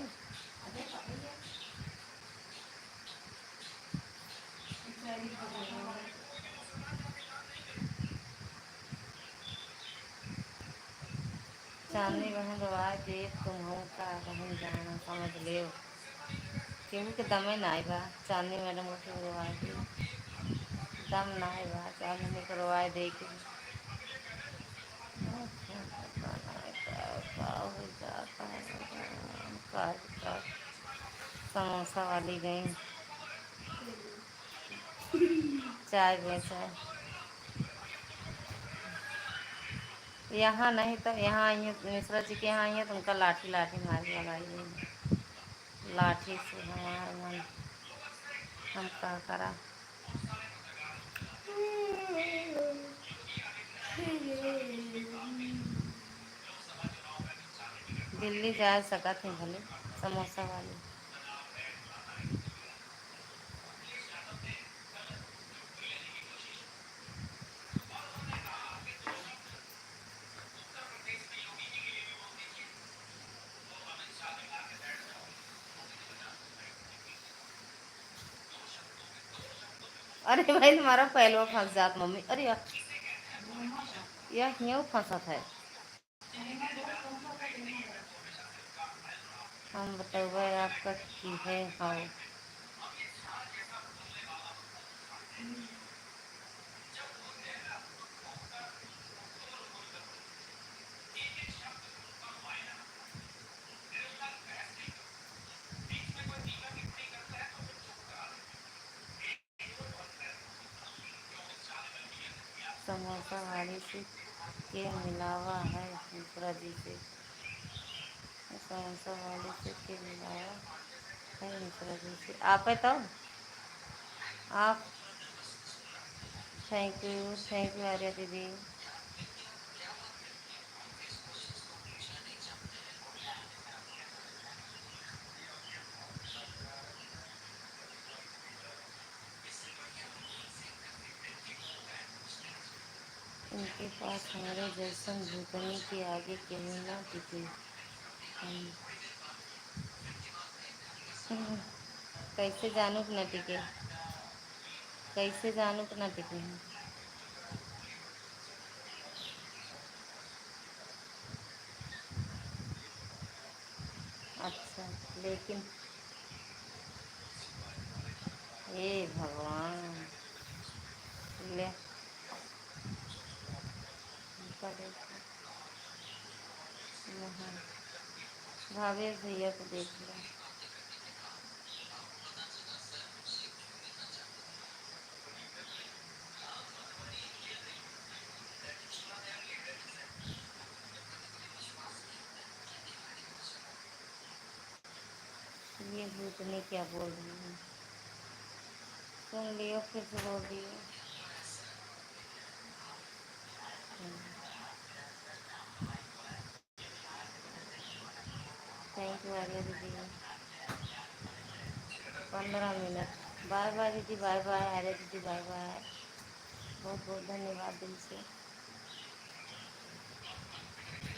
चांदनी बहन रवाज दे तुम का कहीं जाना समझ ले, केहू के दमे ना आई बा। चांदनी मैडम के रवाज दे दम ना आई बा, चांदनी के रवाज दे के का हो जाता है। का समोसा वाली गई चाय बेचा, यहाँ नहीं तो यहाँ आई है मिश्रा जी के यहाँ आई है तो उनका लाठी लाठी मारने वाला आई है, लाठी से हमारा मन हम क्या करा। दिल्ली जा सका थी भले समोसा वाली। अरे भाई तुम्हारा पहलवा फंस जात मम्मी, अरे यह यूँ फंसा था। हम बताओ आपका की है हाँ। समोसा वाली से के मिलावा है मिश्रा जी से, समोसा वाली से के मिलावा है मिश्रा जी से। आप है तो आप, थैंक यू आर्या दीदी। उनके पास हमारे जैसन भूतनी के आगे केहू ना टिके। कैसे जानू कि न टिके, कैसे जानू कि न टिके हैं। अच्छा लेकिन हे भगवान ले भावेश भैया को देख लो। ये भूतनी क्या बोल रही है, सुन लियो फिर से बोल दियो। थैंक यू आर्या दीदी। 15 मिनट। बाय बाय दीदी, बाय बाय आर्या दीदी, बाय बाय। बहुत बहुत धन्यवाद दिल से।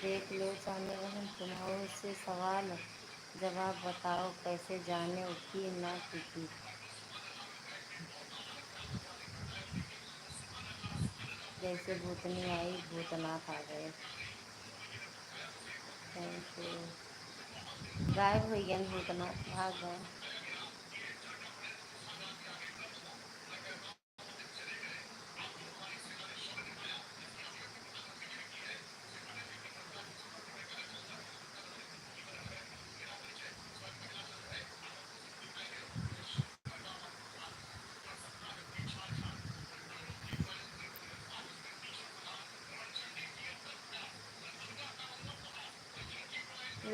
देख लो सामने बहन, तुम्हारों से सवाल जवाब बताओ कैसे जाने उठी ना टिकी। जैसे भूतनी आई भूतनाथ आ गए। Thank you. गायब हो गए भूतनाथ, भाग गए।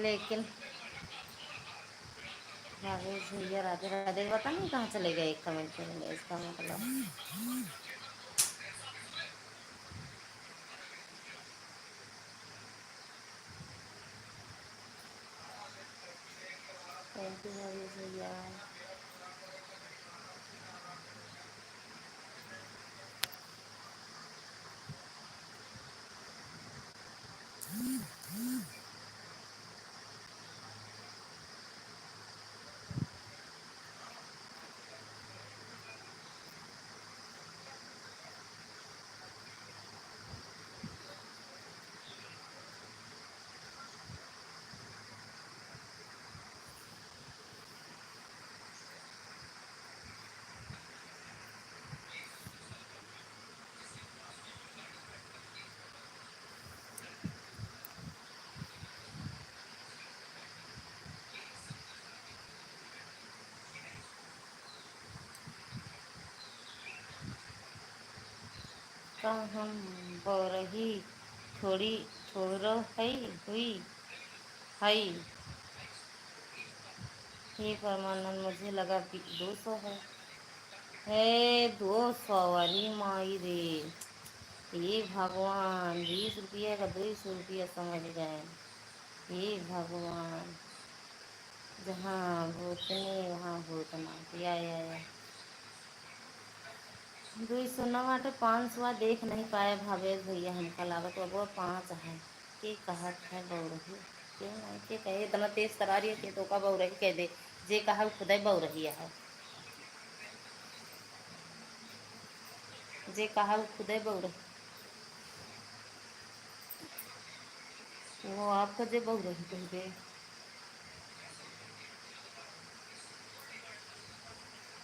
लेकिन भावेश भैया राधे राधे पता नहीं कहाँ चले गए, एक कमेंट करेंगे इसका मतलब। थैंक यू भावेश भैया। का हम बौरही थोड़ी थोड़ो है हुई है। ये परमानंद मुझे लगा 200 है। 200 वाली माई रे। ये भगवान 20 रुपया का 200 रुपया समझ गए। ये भगवान जहाँ भूतनी वहाँ भूतनाथ। या 200 न बाटे 500 देख नहीं पाए भावेश भैया हमका लागत अब वो 5 है। के कहत है बौरही क्यों नहीं के कहे इतना तेज करा रही है के तो का बौरही कह दे। जे कहा खुदा ही बौरही है। जे कहा खुदा ही बौरही। वो आपको जे बौरही कह दे।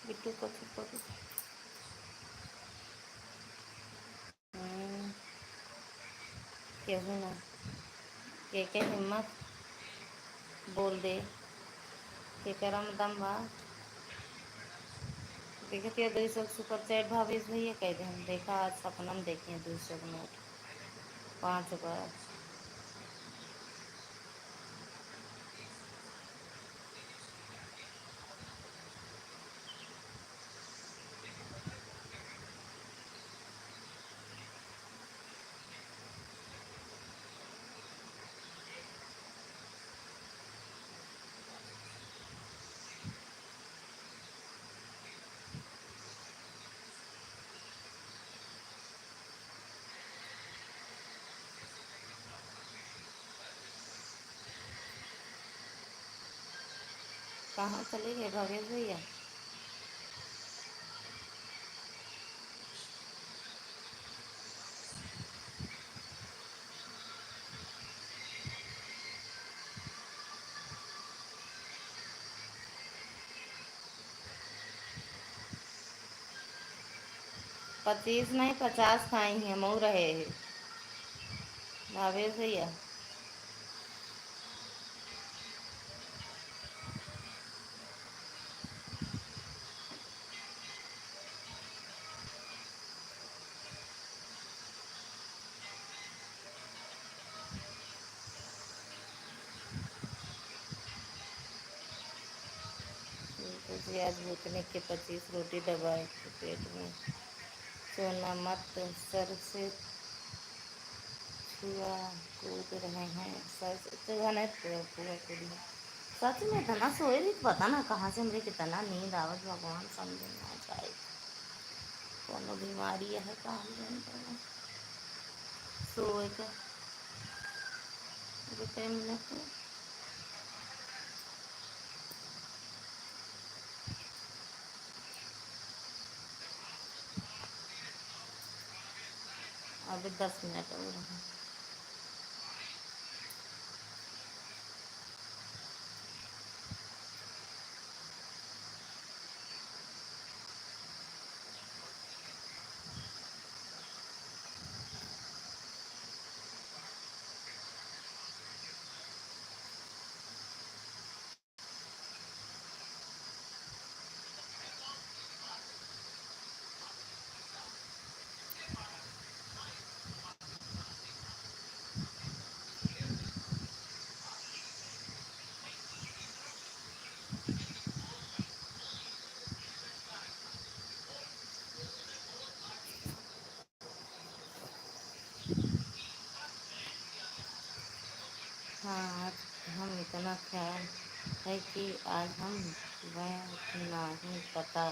बिट्टू को चुप करो। केहू ना के हिम्मत बोल दे के करम दम बा। देखते 200 सुपर चैट भावेश भैया कह दे हम देखा आज सपना में देखे 200 का नोट 5 बार। कहाँ चले गए भावेश भैया। 25 नहीं 50 खाई हैं मऊ रहे हैं भावेश भैया। तो जी आज भूतने के 25 रोटी दबाए थे पेट में। सोना मत सर से छुआ कूद रहे हैं सर से चुहा नहीं पूरा कूद। सच में इतना सोए भी पता ना कहाँ से मुझे कितना नींद आवत भगवान समझ ना पाए। कोनो बीमारी है कहाँ जानते हैं सोए का टाइम मिले। अभी 10 मिनट और हैं। ख्याल है कि आज हम वह नहीं पता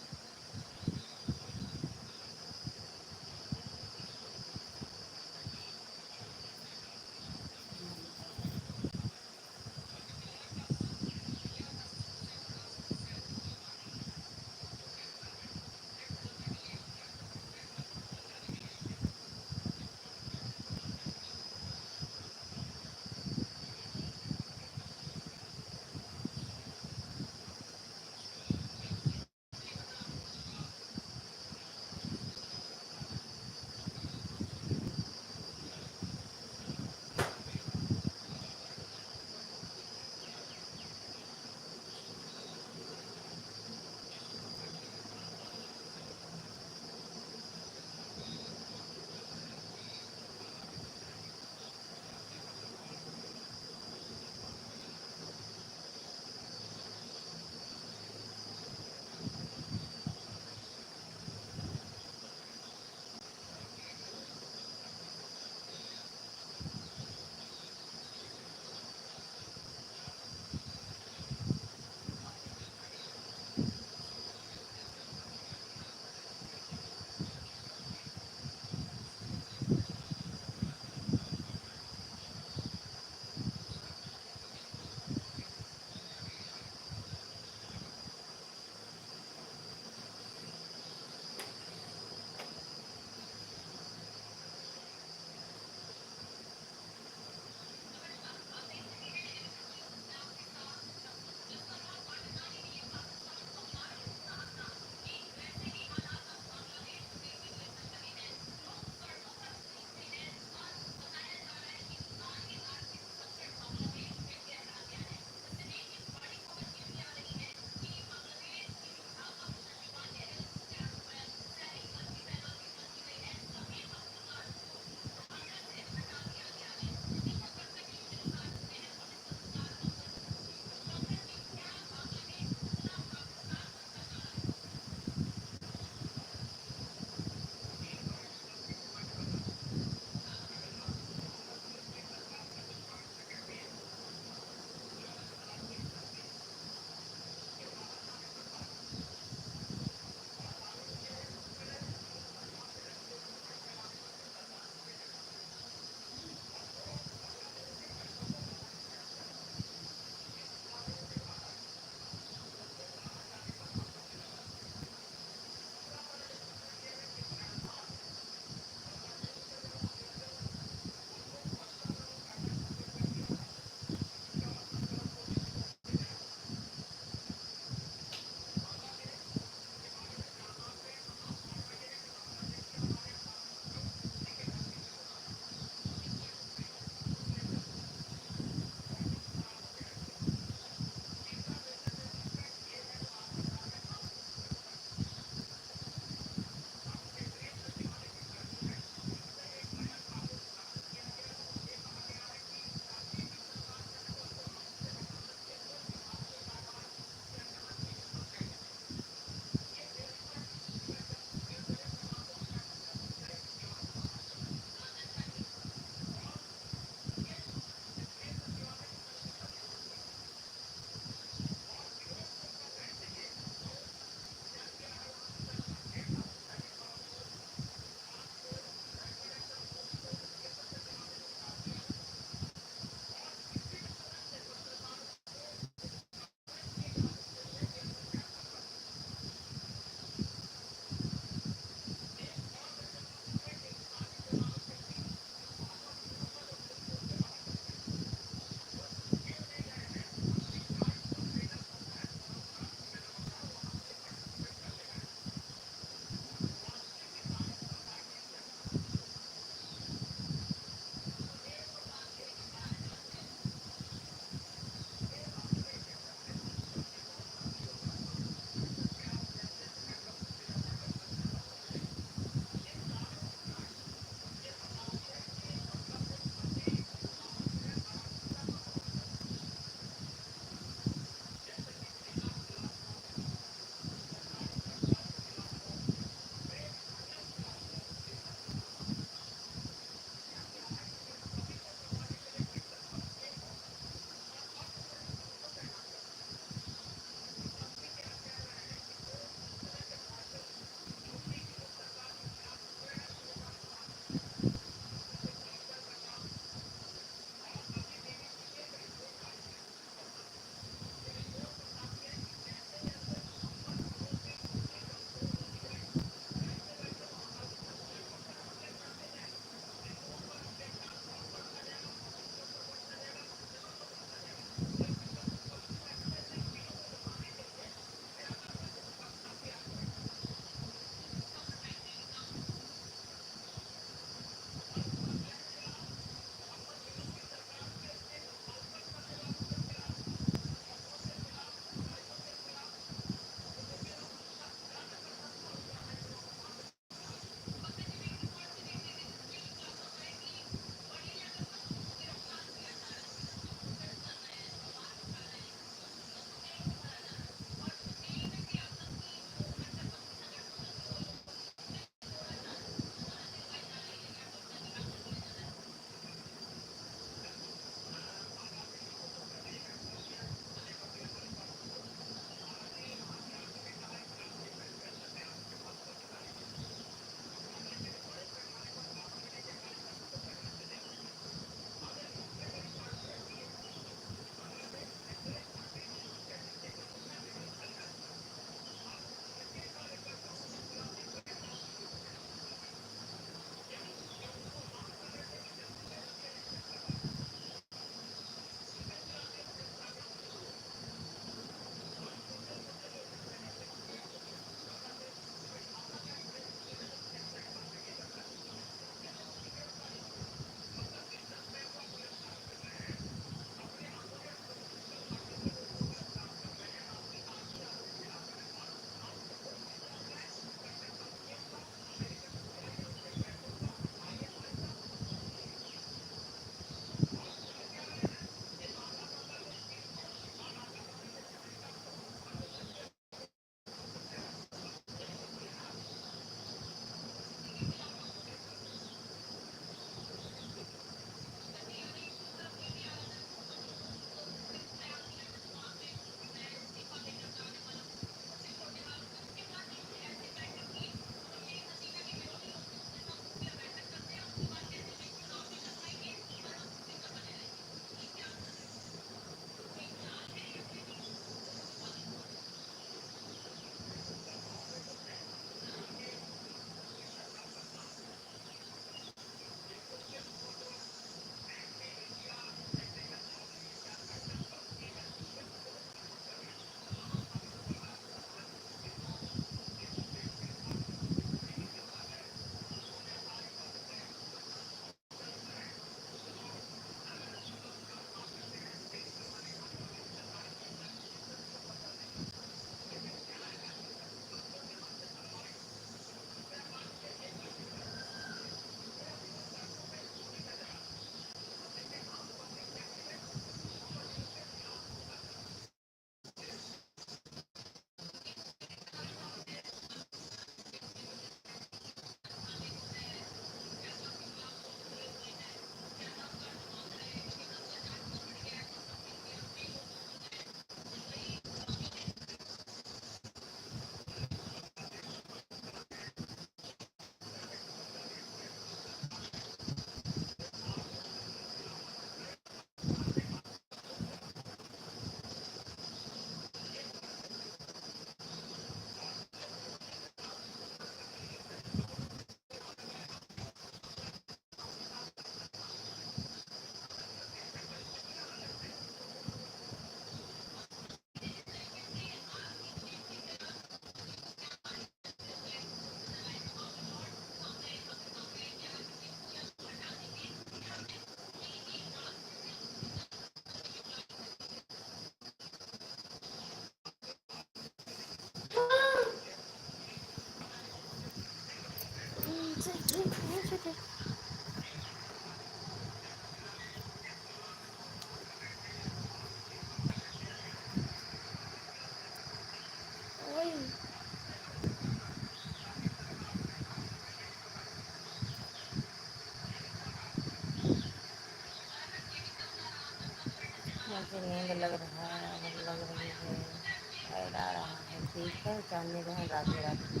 रहा है। ठीक है, जाने रहें, राधे राधे,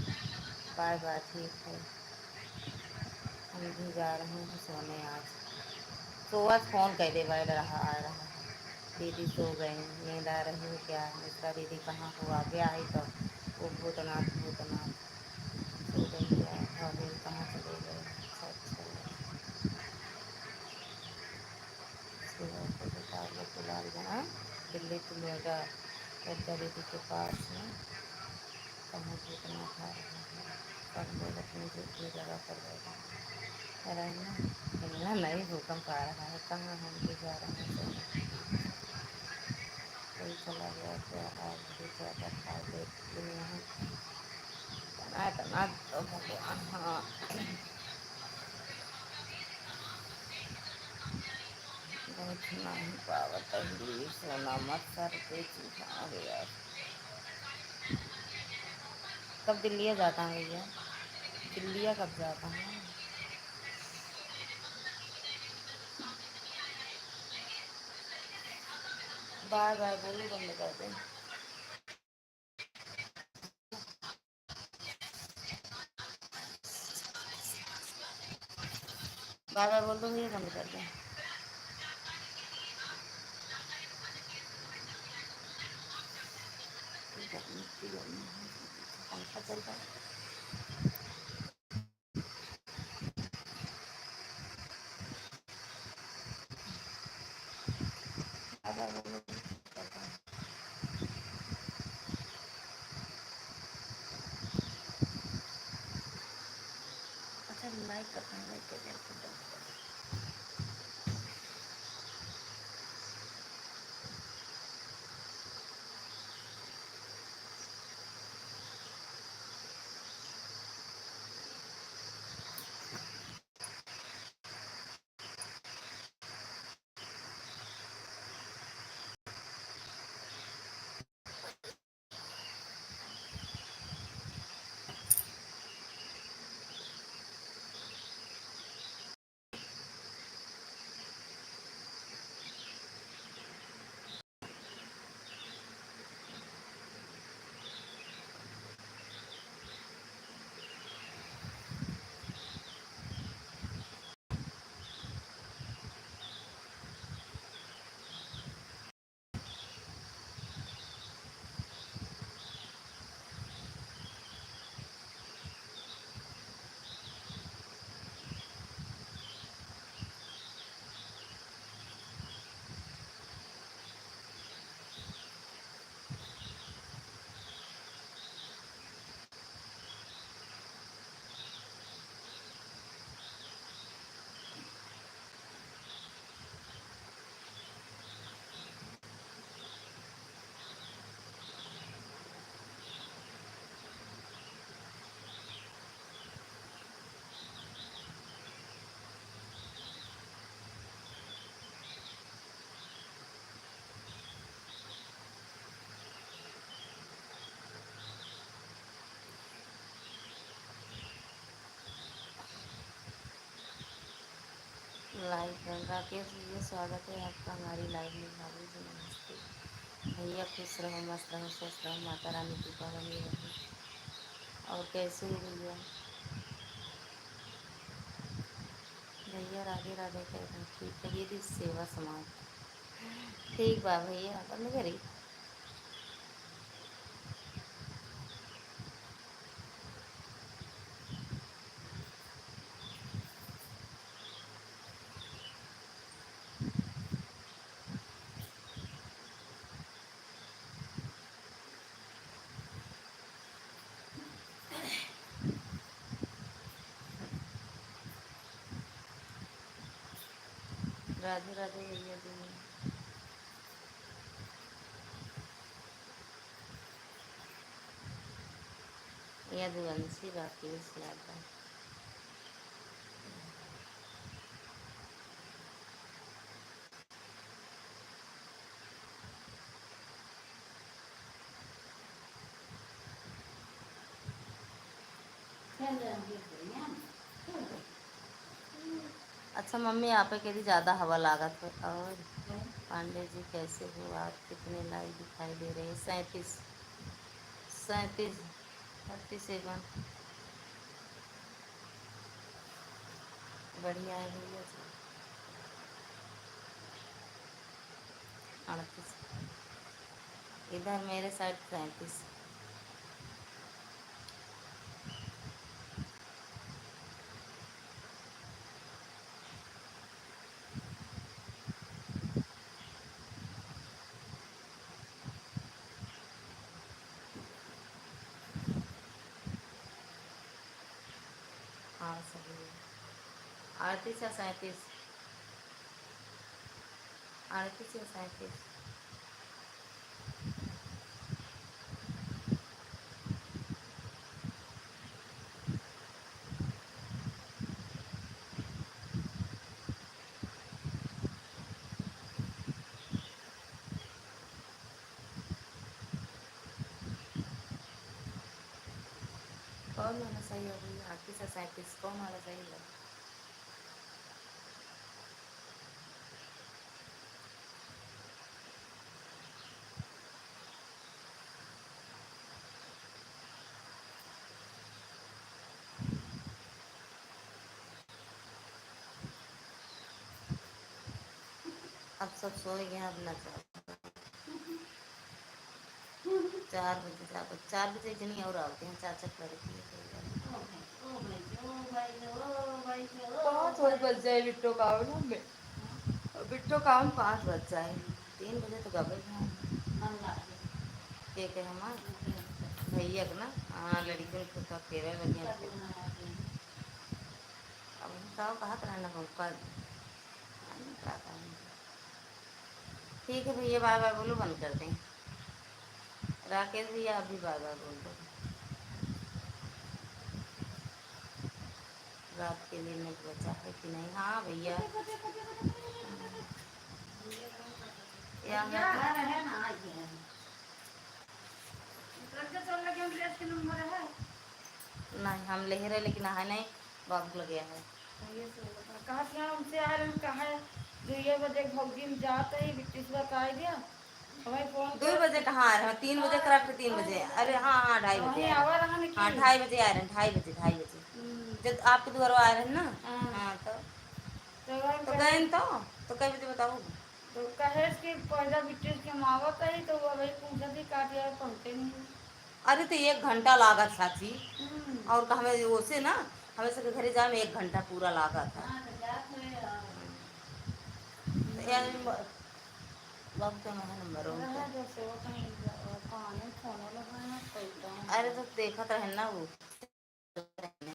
बाय बाय। ठीक है, हम भी जा रहे हैं सोने। आज तो आज फ़ोन कर दे, बैठ रहा आ रहा है। दीदी सो गई, नींद आ रही है क्या? मिश्रा दीदी कहाँ हो? आगे आई तो वो भूतनाथ भूतनाथ सो गई क्या? भाभी कहाँ चले गए? अच्छा अच्छा, सुबह को बता लो फिलहाल जहाँ दिल्ली तुलेगा लज्जा दीदी के पास में। कहाँ भूतनाथ आ रहा है? सब लोग अपनी ड्यूटी लगा कर बैठे रहना, हिलना नहीं, भूकंप आ रहा है। कहाँ हम भी जा रहे हैं सोने। कोई चला गया क्या? आज भी ज़्यादा खा लेती हैं तना तना तो भगवान। हाँ, बहुत नहीं पावत ही सोना मत सर पे चूहा गया। कब दिल्ली जाता है भैया? दिल्ली कब जाता है? बाय बाय बोलो, बंद कर दें। बाय बाय बोल दो भैया, बंद कर दें। पंखा चल रहा है। बाय बाय बोलो। अच्छा, लाइक करते हैं, लाइक करते हैं। लाइव राकेश भैया, स्वागत है आपका हमारी लाइव में। भाभी जी नमस्ते भैया, खुश रहो, मस्त रहो, स्वस्थ रहो, माता रानी की कृपा बनी रहे। और कैसे हो भैया? भैया राधे राधे कह रहे हैं। ठीक है, ये भी सेवा समाज। ठीक बा भैया, बंद करी। राधे राधे भैया जी। यदुवंशी राकेश यादव। अच्छा मम्मी, यहाँ पे कहीं ज़्यादा हवा लागत है। और पांडे जी कैसे हो आप? कितने लाइक दिखाई दे रहे हैं? 37। 37 37 बढ़िया है भैया। 38 इधर मेरे साइड 37। हाँ सही है। 38 या 37। 38 या 37। कौन वाला सही हो गई? 38 या 37 कौन वाला सही है? अब सब सो गए हैं अपना। 4 बजे जाकर 4 बजे जनी और आते हैं चाचा करती है। पाँच बज जाए बिट्टो का ना में बिट्टो काम 5 बज जाए। 3 बजे तो गबे के कहे हमार भैया के ना। हाँ लड़कियों को तो फेरे लगे अब बताओ कहाँ कराना होगा। ठीक है भैया बाय बाय बोलो बंद कर दें। राकेश भैया अभी बाय बाय बोल दो। रात के लिए नेट बचा है कि नहीं? हाँ भैया नहीं हम ले रहे लेकिन है नहीं बाबू लग गया है। कहा कि हमसे आ रहे हैं कहा 2 बजे भौजी में जाते ही बिट्टी से बता दिया हमें फोन 2 बजे कहाँ आ रहे हैं? 3 बजे करेक्ट 3 बजे। अरे हाँ हाँ 2:30 बजे आ रहे हैं। हाँ 2:30 बजे आ रहे हैं। 2:30 बजे जब आपके घर आ रहे हैं ना। हाँ तो गए तो कई बजे बताओ। तो कहे कि पहला बिट्टी के मावत आई तो वो वही पूछा थी काट यार पहुँचे नहीं। अरे तो 1 घंटा लागत चाची। और हमें वो से ना हमें से घरे जाए में 1 घंटा पूरा लागत है। वक्त में है नंबर जैसे वो कहीं फोन लगाया अरे तो देखत रहे ना वो